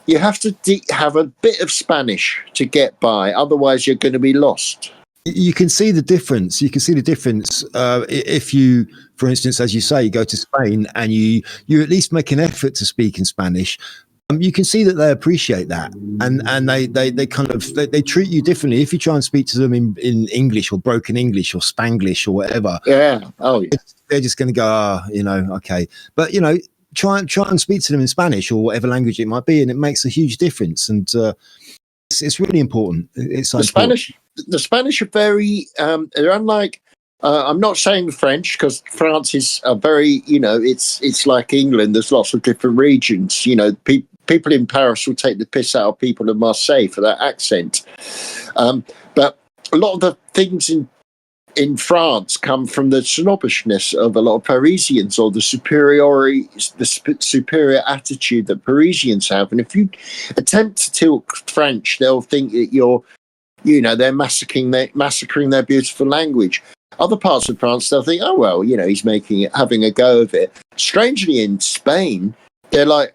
B: You have to have a bit of Spanish to get by. Otherwise, you're going to be lost.
A: You can see the difference. If you, for instance, as you say, you go to Spain and you at least make an effort to speak in Spanish. You can see that they appreciate that, and they kind of they treat you differently if you try and speak to them in English or broken English or Spanglish or whatever.
B: Yeah. Oh, yeah.
A: They're just going to go, you know, okay, but you know, try and speak to them in Spanish or whatever language it might be, and it makes a huge difference. And it's really important. It's so
B: the
A: important.
B: Spanish are very. They're unlike. I'm not saying French because France is a very. It's like England. There's lots of different regions. People in Paris will take the piss out of people in Marseille for that accent. But a lot of the things in France come from the snobbishness of a lot of Parisians, or the superior attitude that Parisians have. And if you attempt to talk French, they'll think that they're massacring their beautiful language. Other parts of France, they'll think, oh well, he's having a go of it. Strangely, in Spain, they're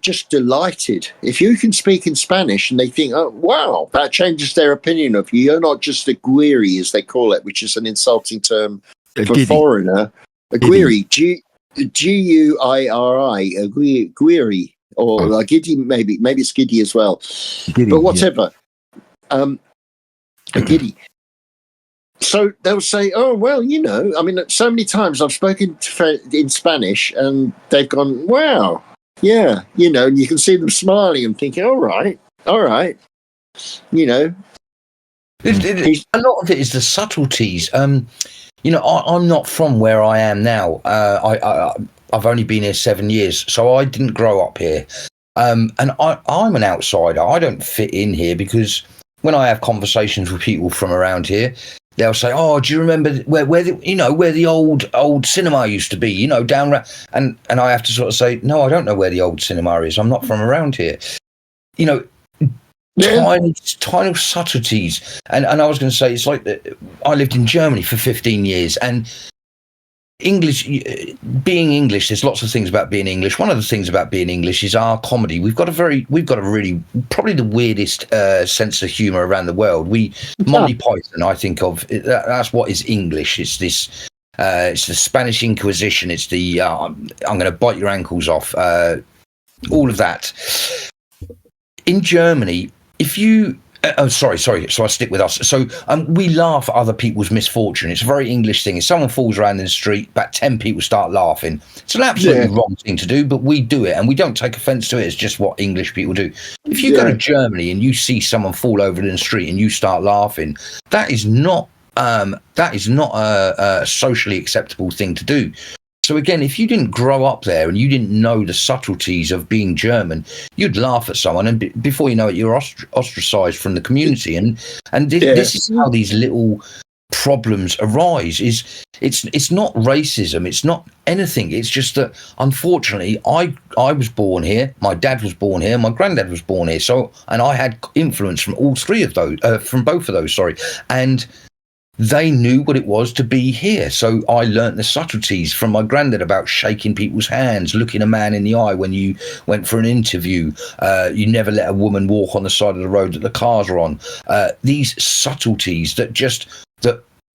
B: just delighted if you can speak in Spanish, and they think, oh wow, that changes their opinion of you. You're not just a guiri, as they call it, which is an insulting term for foreigner. A guiri, Guiri, a guiri, or a giddy, maybe it's giddy as well.
A: Giddy,
B: but whatever, a giddy. So they'll say, oh, well, so many times I've spoken in Spanish and they've gone, wow, yeah, and you can see them smiling and thinking, all right.
C: A lot of it is the subtleties. I'm not from where I am now. I've only been here 7 years, so I didn't grow up here. And I'm an outsider. I don't fit in here because when I have conversations with people from around here, they'll say, "Oh, do you remember where the old cinema used to be? Down and I have to sort of say, no, I don't know where the old cinema is. I'm not from around here. Tiny subtleties. And I was going to say, it's like I lived in Germany for 15 years, and being English, there's lots of things about being English. One of the things about being English is our comedy. We've got a really, probably the weirdest sense of humour around the world. Monty Python, I think of, that's what is English. It's this, it's the Spanish Inquisition. It's the, I'm going to bite your ankles off. All of that. In Germany, if you, sorry. So I stick with us. So we laugh at other people's misfortune. It's a very English thing. If someone falls around in the street, about 10 people start laughing. It's an absolutely wrong thing to do, but we do it, and we don't take offence to it. It's just what English people do. If you go to Germany and you see someone fall over in the street and you start laughing, that is not a socially acceptable thing to do. So again, if you didn't grow up there and you didn't know the subtleties of being German, you'd laugh at someone, and before you know it, you're ostracized from the community. And this is how these little problems arise. It's not racism, it's not anything. It's just that, unfortunately, I was born here, my dad was born here, my granddad was born here. So, and I had influence from all three of those, from both of those. Sorry, and they knew what it was to be here. So I learnt the subtleties from my granddad about shaking people's hands, looking a man in the eye when you went for an interview. You never let a woman walk on the side of the road that the cars are on. These subtleties that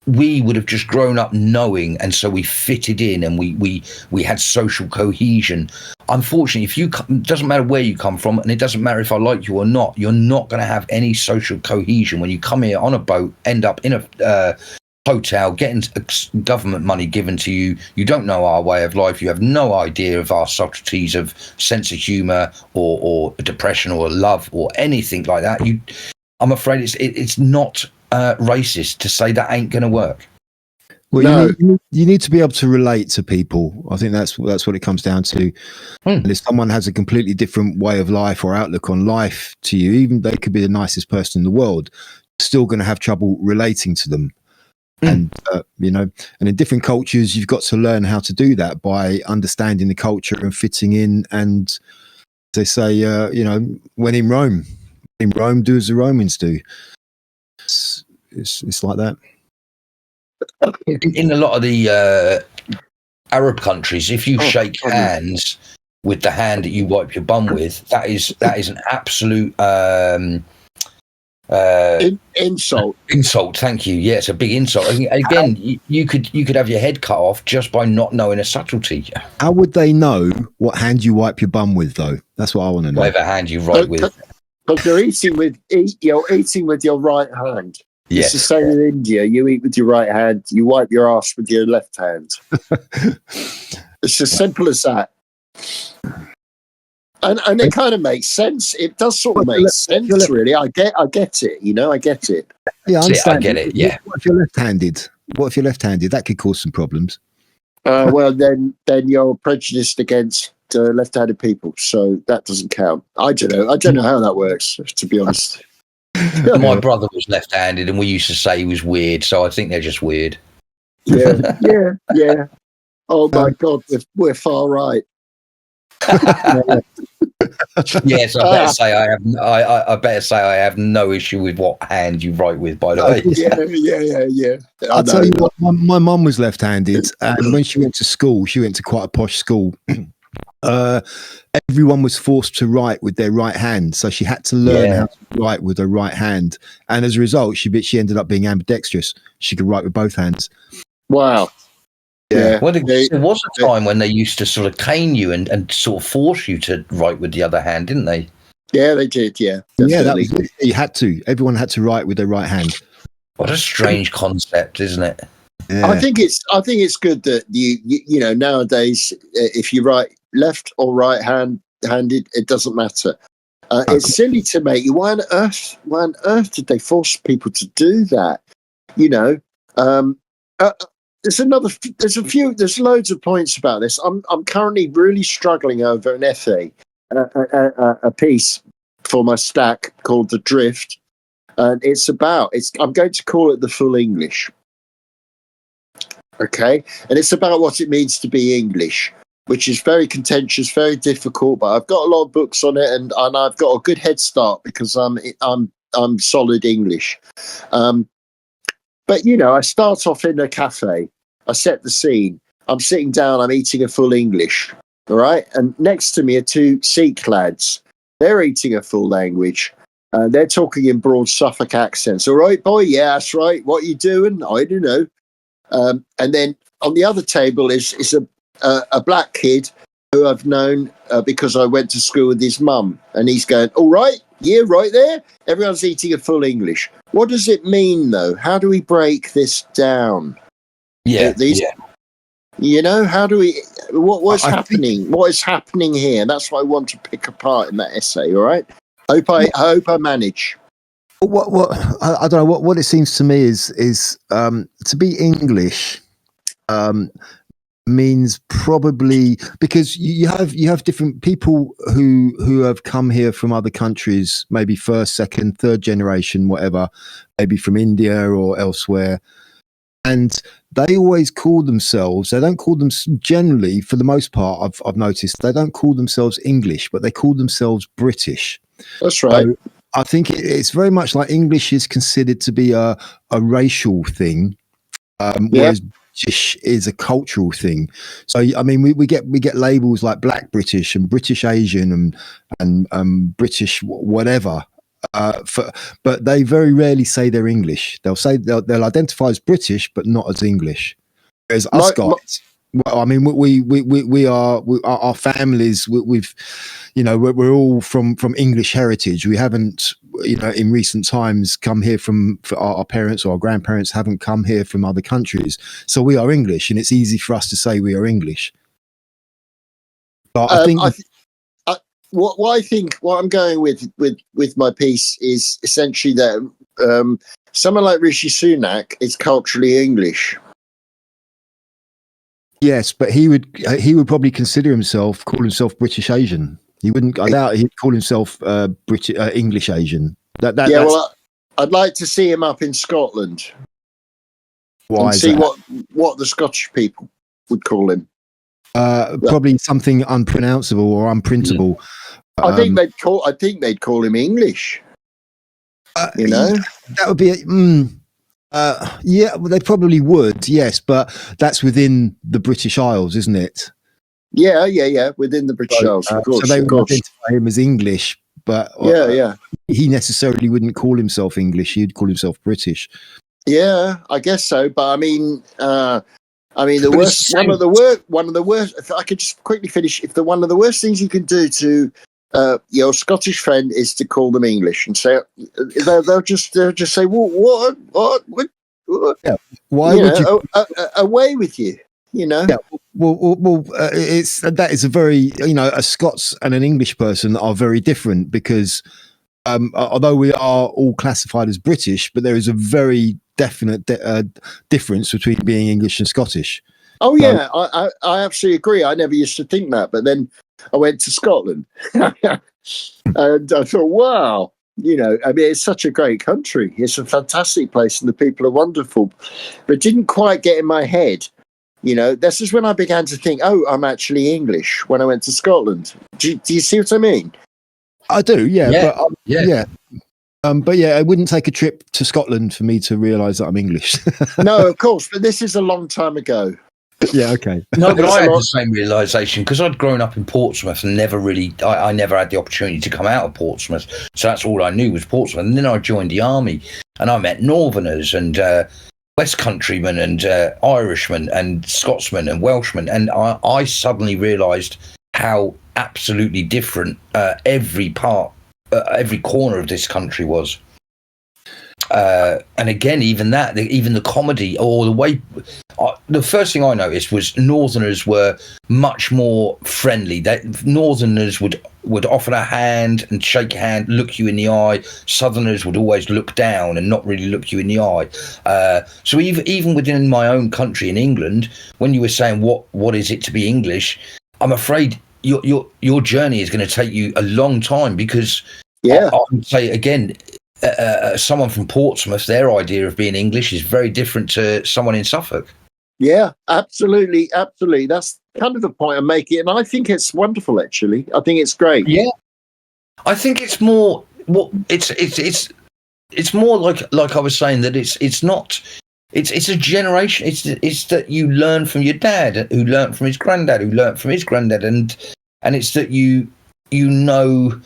C: we would have just grown up knowing, and so we fitted in, and we had social cohesion. Unfortunately, it doesn't matter where you come from, and it doesn't matter if I like you or not, you're not going to have any social cohesion when you come here on a boat, end up in a hotel, getting government money given to you. You don't know our way of life. You have no idea of our subtleties of sense of humour or depression or love or anything like that. I'm afraid it's not racist to say that ain't going to work.
A: Well, you need to be able to relate to people. I think that's what it comes down to. And if someone has a completely different way of life or outlook on life to you, even they could be the nicest person in the world, you're still going to have trouble relating to them. And and in different cultures, you've got to learn how to do that by understanding the culture and fitting in. And they say, when in Rome, do as the Romans do. It's like that.
C: In a lot of the Arab countries, if you shake hands with the hand that you wipe your bum with, that is an absolute
B: insult.
C: Insult, thank you. Yeah, it's a big insult. Again, you could have your head cut off just by not knowing a subtlety.
A: How would they know what hand you wipe your bum with, though? That's what I want to know.
C: Whatever hand you write with.
B: Because you're eating with your right hand.
C: Yes.
B: It's the same in India. You eat with your right hand. You wipe your ass with your left hand. It's as simple as that. And it kind of makes sense. It does sort of make sense, really. I get it. I get it.
A: Yeah, I understand.
C: I get it. Yeah.
A: What if you're left-handed? That could cause some problems.
B: Well, then you're prejudiced against left-handed people, so that doesn't count. I don't know how that works, to be honest.
C: My brother was left-handed, and we used to say he was weird. So I think they're just weird.
B: Yeah. Oh my God, we're far right.
C: Yes, I better say I have no issue with what hand you write with. By the way,
B: yeah.
A: I'll tell you what. My mum was left-handed, and when she went to school, she went to quite a posh school. Everyone was forced to write with their right hand, so she had to learn how to write with her right hand, and as a result, she ended up being ambidextrous. She could write with both hands.
B: Wow.
A: Yeah.
C: Well, there was a time when they used to sort of cane you and sort of force you to write with the other hand, didn't they?
B: Yeah, they did. Yeah,
A: definitely. Yeah. That was, you had to. Everyone had to write with their right hand.
C: What a strange concept, isn't it?
B: Yeah. I think it's good that you know nowadays if you write left or right handed, it doesn't matter. It's silly to make you. Why on earth did they force people to do that? There's loads of points about this. I'm currently really struggling over an essay, a piece for my stack called The Drift, and I'm going to call it The Full English. Okay, and it's about what it means to be English, which is very contentious, very difficult. But I've got a lot of books on it, and I've got a good head start because I'm solid English. But I start off in a cafe. I set the scene. I'm sitting down. I'm eating a full English. All right, and next to me are two Sikh lads. They're eating a full language. They're talking in broad Suffolk accents. All right, boy. Yeah, that's right. What you doing? I don't know. And then on the other table is a black kid who I've known because I went to school with his mum. And he's going, all right, yeah, right there. Everyone's eating a full English. What does it mean, though? How do we break this down?
C: Yeah.
B: How do we? What's happening? What is happening here? That's what I want to pick apart in that essay. All right. I hope I manage.
A: What I don't know what it seems to me is to be English means probably because you have different people who have come here from other countries, maybe first, second, third generation, whatever, maybe from India or elsewhere, and they always call themselves. They don't call them generally, for the most part. I've noticed they don't call themselves English, but they call themselves British.
B: That's right.
A: So I think it's very much like English is considered to be a racial thing, whereas British is a cultural thing. So I mean, we get labels like Black British and British Asian and British whatever. But they very rarely say they're English. They'll identify as British, but not as English. Whereas us guys, well, I mean, we are our families. We're all from English heritage. We haven't, in recent times, come here from our parents or our grandparents haven't come here from other countries. So we are English, and it's easy for us to say we are English. But I think.
B: What I'm going with my piece is essentially that someone like Rishi Sunak is culturally English.
A: Yes, but he would probably call himself British Asian. He wouldn't. I doubt he'd call himself British English Asian.
B: Well, I'd like to see him up in Scotland.
A: Why
B: and see what the Scottish people would call him.
A: Probably something unpronounceable or unprintable.
B: I think they'd call him English.
A: That would be they probably would. Yes, but that's within the British Isles, isn't it?
B: Yeah. Within the British Isles, of course.
A: So they would identify him as English, but he necessarily wouldn't call himself English. He'd call himself British.
B: Yeah, I guess so. But I mean, one of the worst. If I could just quickly finish, one of the worst things you can do to your Scottish friend is to call them English and say they'll just say what?
A: Yeah. Why would you
B: away with you?
A: Yeah. it's that is a very a Scots and an English person are very different because although we are all classified as British, but there is a very definite difference between being English and Scottish.
B: Oh yeah, I absolutely agree. I never used to think that, but then I went to Scotland and I thought, wow, it's such a great country. It's a fantastic place and the people are wonderful. But it didn't quite get in my head. This is when I began to think, oh, I'm actually English when I went to Scotland. Do you see what I mean?
A: I do, yeah. But it wouldn't take a trip to Scotland for me to realise that I'm English.
B: No, of course, but this is a long time ago.
A: Yeah, okay.
C: No, but I had the same realisation because I'd grown up in Portsmouth and I never had the opportunity to come out of Portsmouth. So that's all I knew was Portsmouth. And then I joined the army and I met Northerners and West Countrymen and Irishmen and Scotsmen and Welshmen. And I suddenly realised how absolutely different every corner of this country was. And again, even the comedy or the way, the first thing I noticed was Northerners were much more friendly. Northerners would offer a hand and shake a hand, look you in the eye. Southerners would always look down and not really look you in the eye. So even within my own country in England, when you were saying what is it to be English, I'm afraid your journey is going to take you a long time because I would say again. Someone from Portsmouth, their idea of being English is very different to someone in Suffolk.
B: Yeah, absolutely. That's kind of the point I'm making, and I think it's wonderful. Actually, I think it's great.
C: Yeah, I think it's more. It's more like I was saying that it's not. It's a generation. It's that you learn from your dad, who learnt from his granddad, who learnt from his granddad, and it's that you know.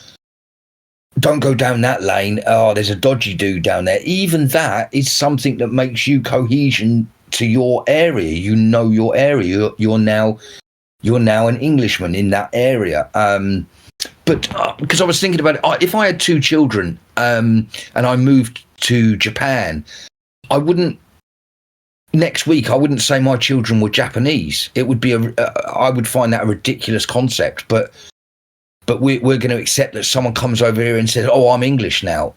C: Don't go down that lane. Oh, there's a dodgy dude down there. Even that is something that makes you cohesion to your area. You know your area. You're now an Englishman in that area. But because I was thinking about it, if I had two children and I moved to Japan, next week I wouldn't say my children were Japanese. It would be I would find that a ridiculous concept, but we're going to accept that someone comes over here and says, "Oh, I'm English now."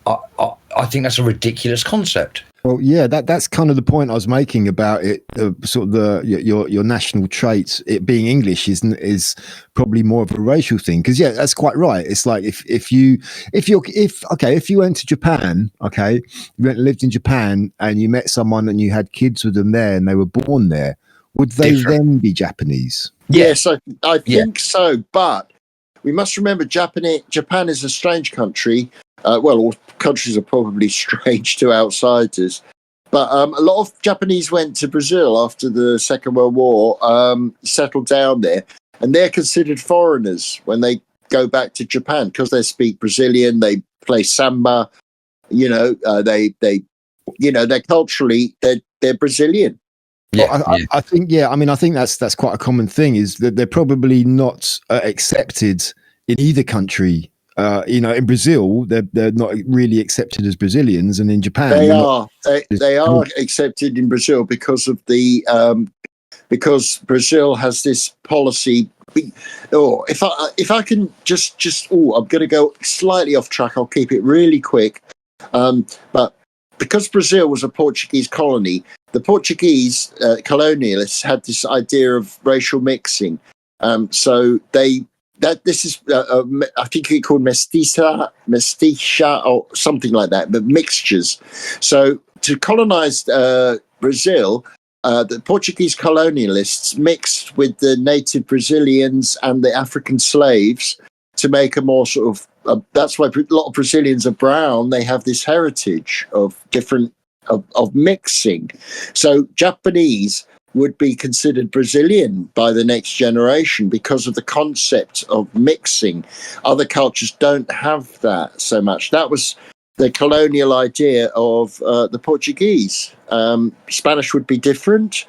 C: I think that's a ridiculous concept.
A: Well, yeah, that's kind of the point I was making about it. Sort of your national traits, it being English is probably more of a racial thing. Because yeah, that's quite right. It's like if you went to Japan, you lived in Japan and you met someone and you had kids with them there and they were born there, would they then be Japanese?
B: Yes, I think so, but. We must remember Japan is a strange country. All countries are probably strange to outsiders. But a lot of Japanese went to Brazil after the Second World War, settled down there. And they're considered foreigners when they go back to Japan because they speak Brazilian, they play samba, they're culturally, they're Brazilian.
A: Yeah, well, I think I think that's quite a common thing is that they're probably not accepted in either country. In Brazil, they're not really accepted as Brazilians, and in Japan,
B: they are accepted in Brazil because of the because Brazil has this policy. If I can I'm going to go slightly off track. I'll keep it really quick, but. Because Brazil was a Portuguese colony, the Portuguese colonialists had this idea of racial mixing. So this is I think it's called mestiça or something like that, but mixtures. So to colonize Brazil, the Portuguese colonialists mixed with the native Brazilians and the African slaves to make a more sort of that's why a lot of Brazilians are brown. They have this heritage of different of mixing. So Japanese would be considered Brazilian by the next generation because of the concept of mixing. Other cultures don't have that so much. That was the colonial idea of the Portuguese. Spanish would be different,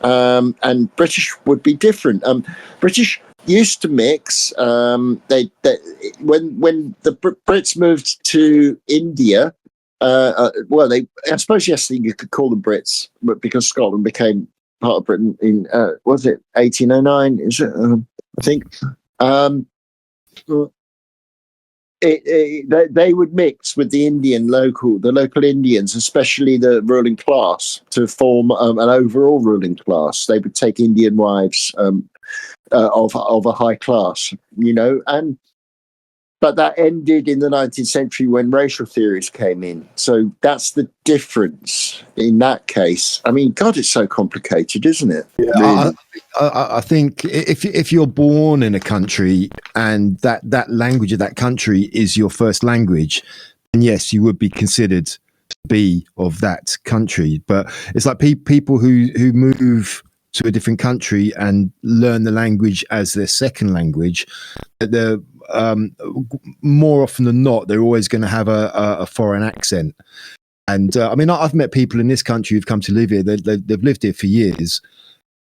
B: and British would be different. British used to mix. When the Brits moved to India, I suppose yes, you could call them Brits, but because Scotland became part of Britain in was it 1809? Is it? I think. They would mix with the local Indians, especially the ruling class, to form an overall ruling class. They would take Indian wives of a high class, but that ended in the 19th century when racial theories came in. So that's the difference in that case. I mean, God, it's so complicated, isn't it?
A: Yeah,
B: really?
A: I think if you're born in a country and that language of that country is your first language, then yes, you would be considered to be of that country. But it's like people who move to a different country and learn the language as their second language. They're more often than not, they're always going to have a foreign accent. And I mean, I've met people in this country who've come to live here. They've lived here for years.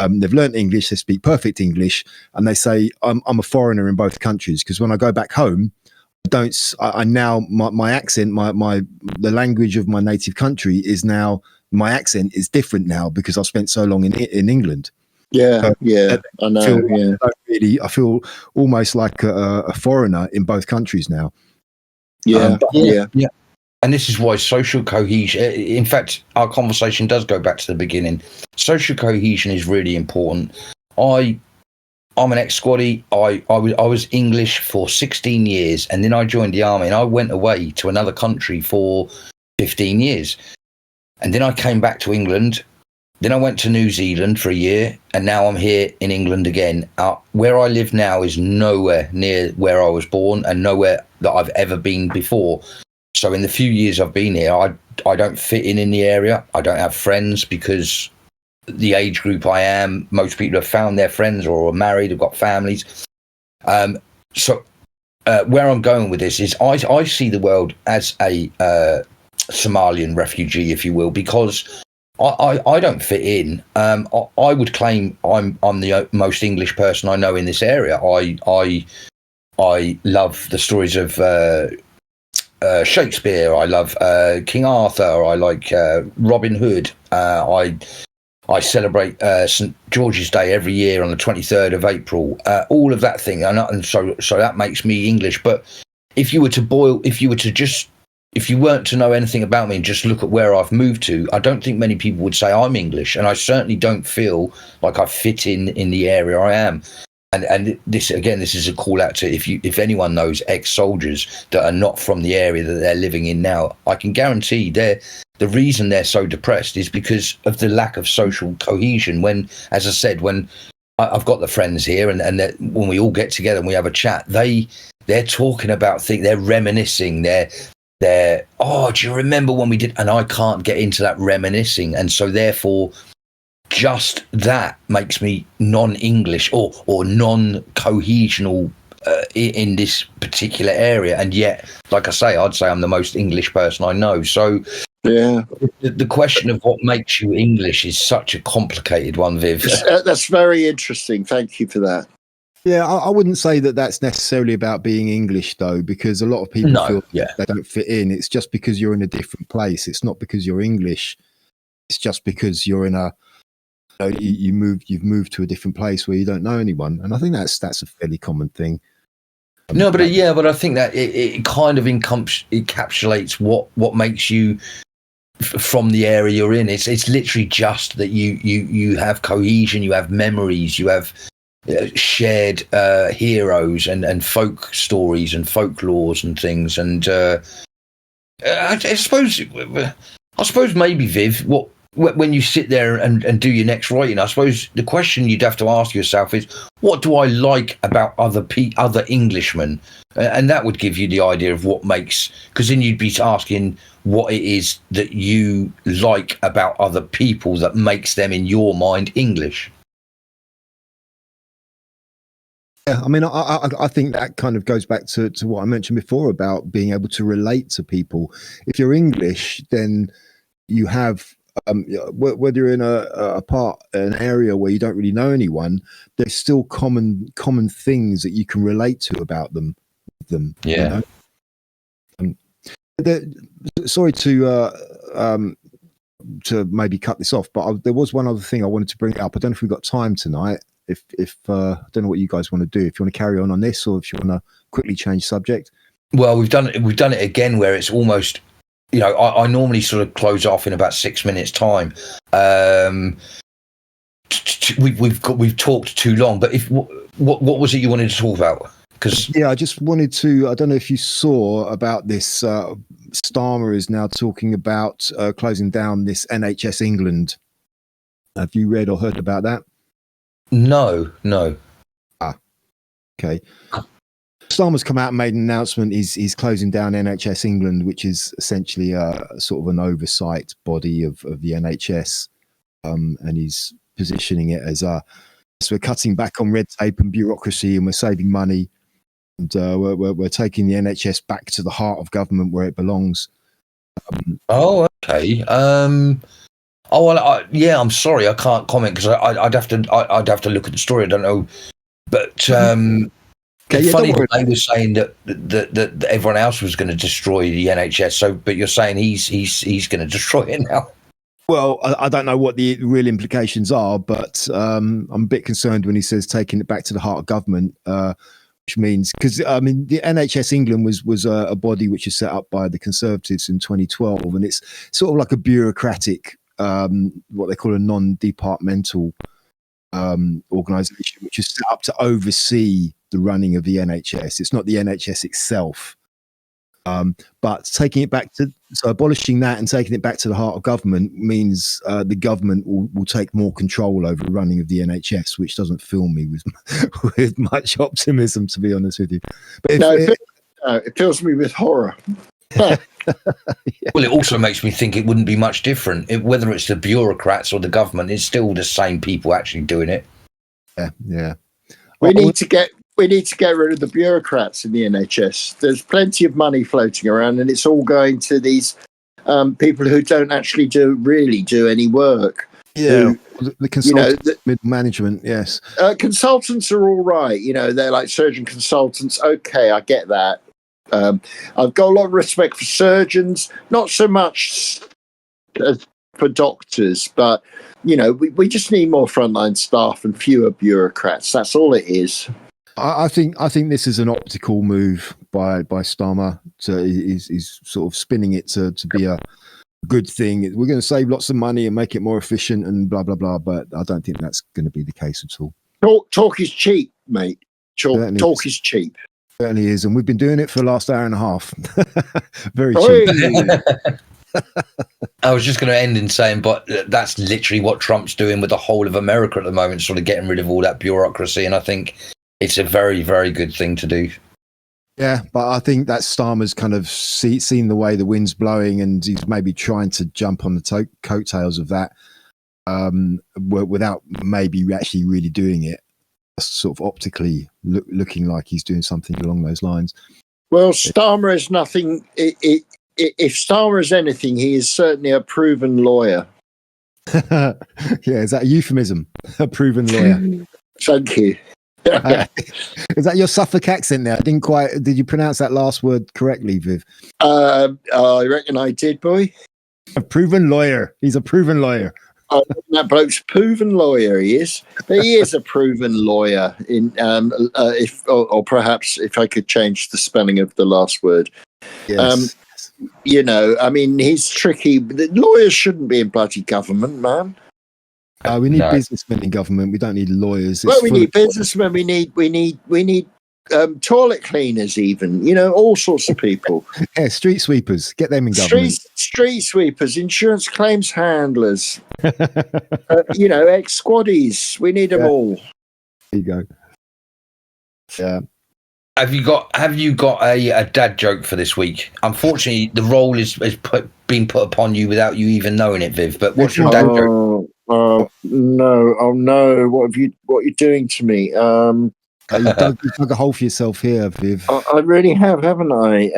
A: They've learned English. They speak perfect English, and they say, "I'm a foreigner in both countries." Because when I go back home, I now my accent, the language of my native country is now my accent is different now because I've spent so long in England.
B: Yeah, I know.
A: I feel almost like a foreigner in both countries now.
B: Yeah.
C: And this is why social cohesion, in fact, our conversation does go back to the beginning. Social cohesion is really important. I'm an ex-squaddy. I was English for 16 years, and then I joined the army, and I went away to another country for 15 years. And then I came back to England. Then I went to New Zealand for a year, and now I'm here in England again. Where I live now is nowhere near where I was born and nowhere that I've ever been before. So in the few years I've been here, I don't fit in the area. I don't have friends because the age group I am, most people have found their friends or are married, have got families. So where I'm going with this is I see the world as a Somalian refugee, if you will, because I don't fit in. I would claim I'm the most English person I know in this area. I love the stories of Shakespeare. I love King Arthur. I like Robin Hood. I celebrate St. George's Day every year on the 23rd of April. All of that thing, and so that makes me English. But if you weren't to know anything about me and just look at where I've moved to, I don't think many people would say I'm English, and I certainly don't feel like I fit in the area I am. And this is a call out to if anyone knows ex-soldiers that are not from the area that they're living in now, I can guarantee the reason they're so depressed is because of the lack of social cohesion. When, as I said, when I've got the friends here and when we all get together and we have a chat, they're talking about things, they're reminiscing, they're do you remember when we did? And I can't get into that reminiscing, and so therefore just that makes me non-English or non-cohesional in this particular area. And yet, like I say, I'd say I'm the most English person I know. So
B: yeah,
C: the question of what makes you English is such a complicated one, Viv.
B: That's very interesting. Thank you for that.
A: Yeah, I wouldn't say that that's necessarily about being English, though, because a lot of people feel they don't fit in. It's just because you're in a different place. It's not because you're English. It's just because you're in you've moved to a different place where you don't know anyone, and I think that's a fairly common thing.
C: But I think that it kind of encapsulates what makes you from the area you're in. It's literally just that you have cohesion, you have memories, you have shared heroes and folk stories and folklores and things. And I suppose maybe, Viv, when you sit there and do your next writing, I suppose the question you'd have to ask yourself is, what do I like about other Englishmen? And that would give you the idea of what makes, because then you'd be asking what it is that you like about other people that makes them, in your mind, English.
A: Yeah, I mean, I think that kind of goes back to what I mentioned before about being able to relate to people. If you're English, then you have whether you're in an area where you don't really know anyone, there's still common things that you can relate to about them.
C: Yeah.
A: You know? Sorry to to maybe cut this off. But there was one other thing I wanted to bring up. I don't know if we've got time tonight. If I don't know what you guys want to do. If you want to carry on this, or if you want to quickly change subject. Well,
C: we've done it again where it's almost, I normally sort of close off in about 6 minutes time. We've talked too long, but what was it you wanted to talk about? Because
A: I just wanted to. I don't know if you saw about this. Starmer is now talking about closing down this NHS England. Have you read or heard about that?
C: No.
A: Okay. Starmer's come out and made an announcement. He's closing down NHS England, which is essentially a sort of an oversight body of the NHS, and he's positioning it as so we're cutting back on red tape and bureaucracy, and we're saving money, and we're taking the NHS back to the heart of government where it belongs.
C: Okay. I'm sorry, I can't comment because I'd have to look at the story. I don't know, but it's funny that they were saying that everyone else was going to destroy the NHS. So, but you're saying he's going to destroy it now.
A: Well, I don't know what the real implications are, but I'm a bit concerned when he says taking it back to the heart of government, which means because the NHS England was a body which was set up by the Conservatives in 2012, and it's sort of like a bureaucratic, what they call a non-departmental organisation, which is set up to oversee the running of the NHS. It's not the NHS itself. But taking it back abolishing that and taking it back to the heart of government means the government will take more control over the running of the NHS, which doesn't fill me with much optimism, to be honest with you. But
B: it fills me with horror.
A: Yeah.
C: Well, it also makes me think it wouldn't be much different. Whether it's the bureaucrats or the government, it's still the same people actually doing it.
A: Yeah.
B: We need to get rid of the bureaucrats in the NHS. There's plenty of money floating around, and it's all going to these people who don't actually really do any work.
A: Yeah, the consultants, middle management. Yes,
B: consultants are all right. They're like surgeon consultants. Okay, I get that. I've got a lot of respect for surgeons, not so much as for doctors, but we just need more frontline staff and fewer bureaucrats. That's all it is.
A: I think this is an optical move by Starmer. He's sort of spinning it to be a good thing. We're going to save lots of money and make it more efficient and blah blah blah. But I don't think that's going to be the case at all.
B: Talk is cheap, mate. Talk is cheap.
A: Certainly is, and we've been doing it for the last hour and a half. Very cheap.
C: I was just going to end in saying, but that's literally what Trump's doing with the whole of America at the moment, sort of getting rid of all that bureaucracy, and I think it's a very, very good thing to do.
A: Yeah, but I think that Starmer's kind of seen the way the wind's blowing, and he's maybe trying to jump on the coattails of that without maybe actually really doing it. Sort of optically looking like he's doing something along those lines.
B: Well, Starmer is nothing. If Starmer is anything, he is certainly a proven lawyer.
A: Yeah, is that a euphemism? A proven lawyer.
B: Thank you.
A: Is that your Suffolk accent there? Did you pronounce that last word correctly, Viv?
B: I reckon I did, boy.
A: A proven lawyer. He's a proven lawyer.
B: That bloke's proven lawyer, he is. But he is a proven lawyer. Or perhaps if I could change the spelling of the last word.
A: Yes.
B: He's tricky. The lawyers shouldn't be in bloody government, man.
A: We need businessmen in government. We don't need lawyers.
B: We need businessmen. We need toilet cleaners, even. All sorts of people.
A: Yeah, street sweepers. Get them in government.
B: Street sweepers, insurance claims handlers. Ex-squaddies. We need them all.
A: There you go. Yeah.
C: Have you got a dad joke for this week? Unfortunately, the role is being put upon you without you even knowing it, Viv. But what's your dad joke?
B: No! Oh no! What are you doing to me?
A: You dug a hole for yourself here, Viv.
B: I really have, haven't I?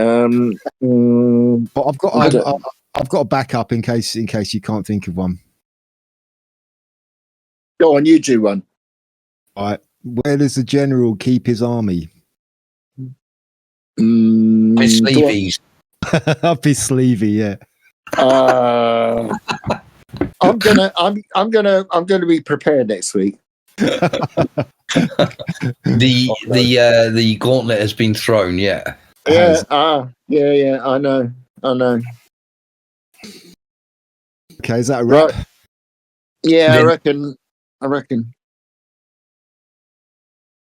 A: But I've got a backup in case you can't think of one.
B: Go on, you do one.
A: All right. Where does the general keep his army?
C: His sleeveys.
A: Up his sleevey, yeah.
B: I'm gonna be prepared next week.
C: The gauntlet has been thrown. Yeah.
B: Yeah. Yeah. I know.
A: Okay, is that a wrap?
B: Right. Yeah, I reckon.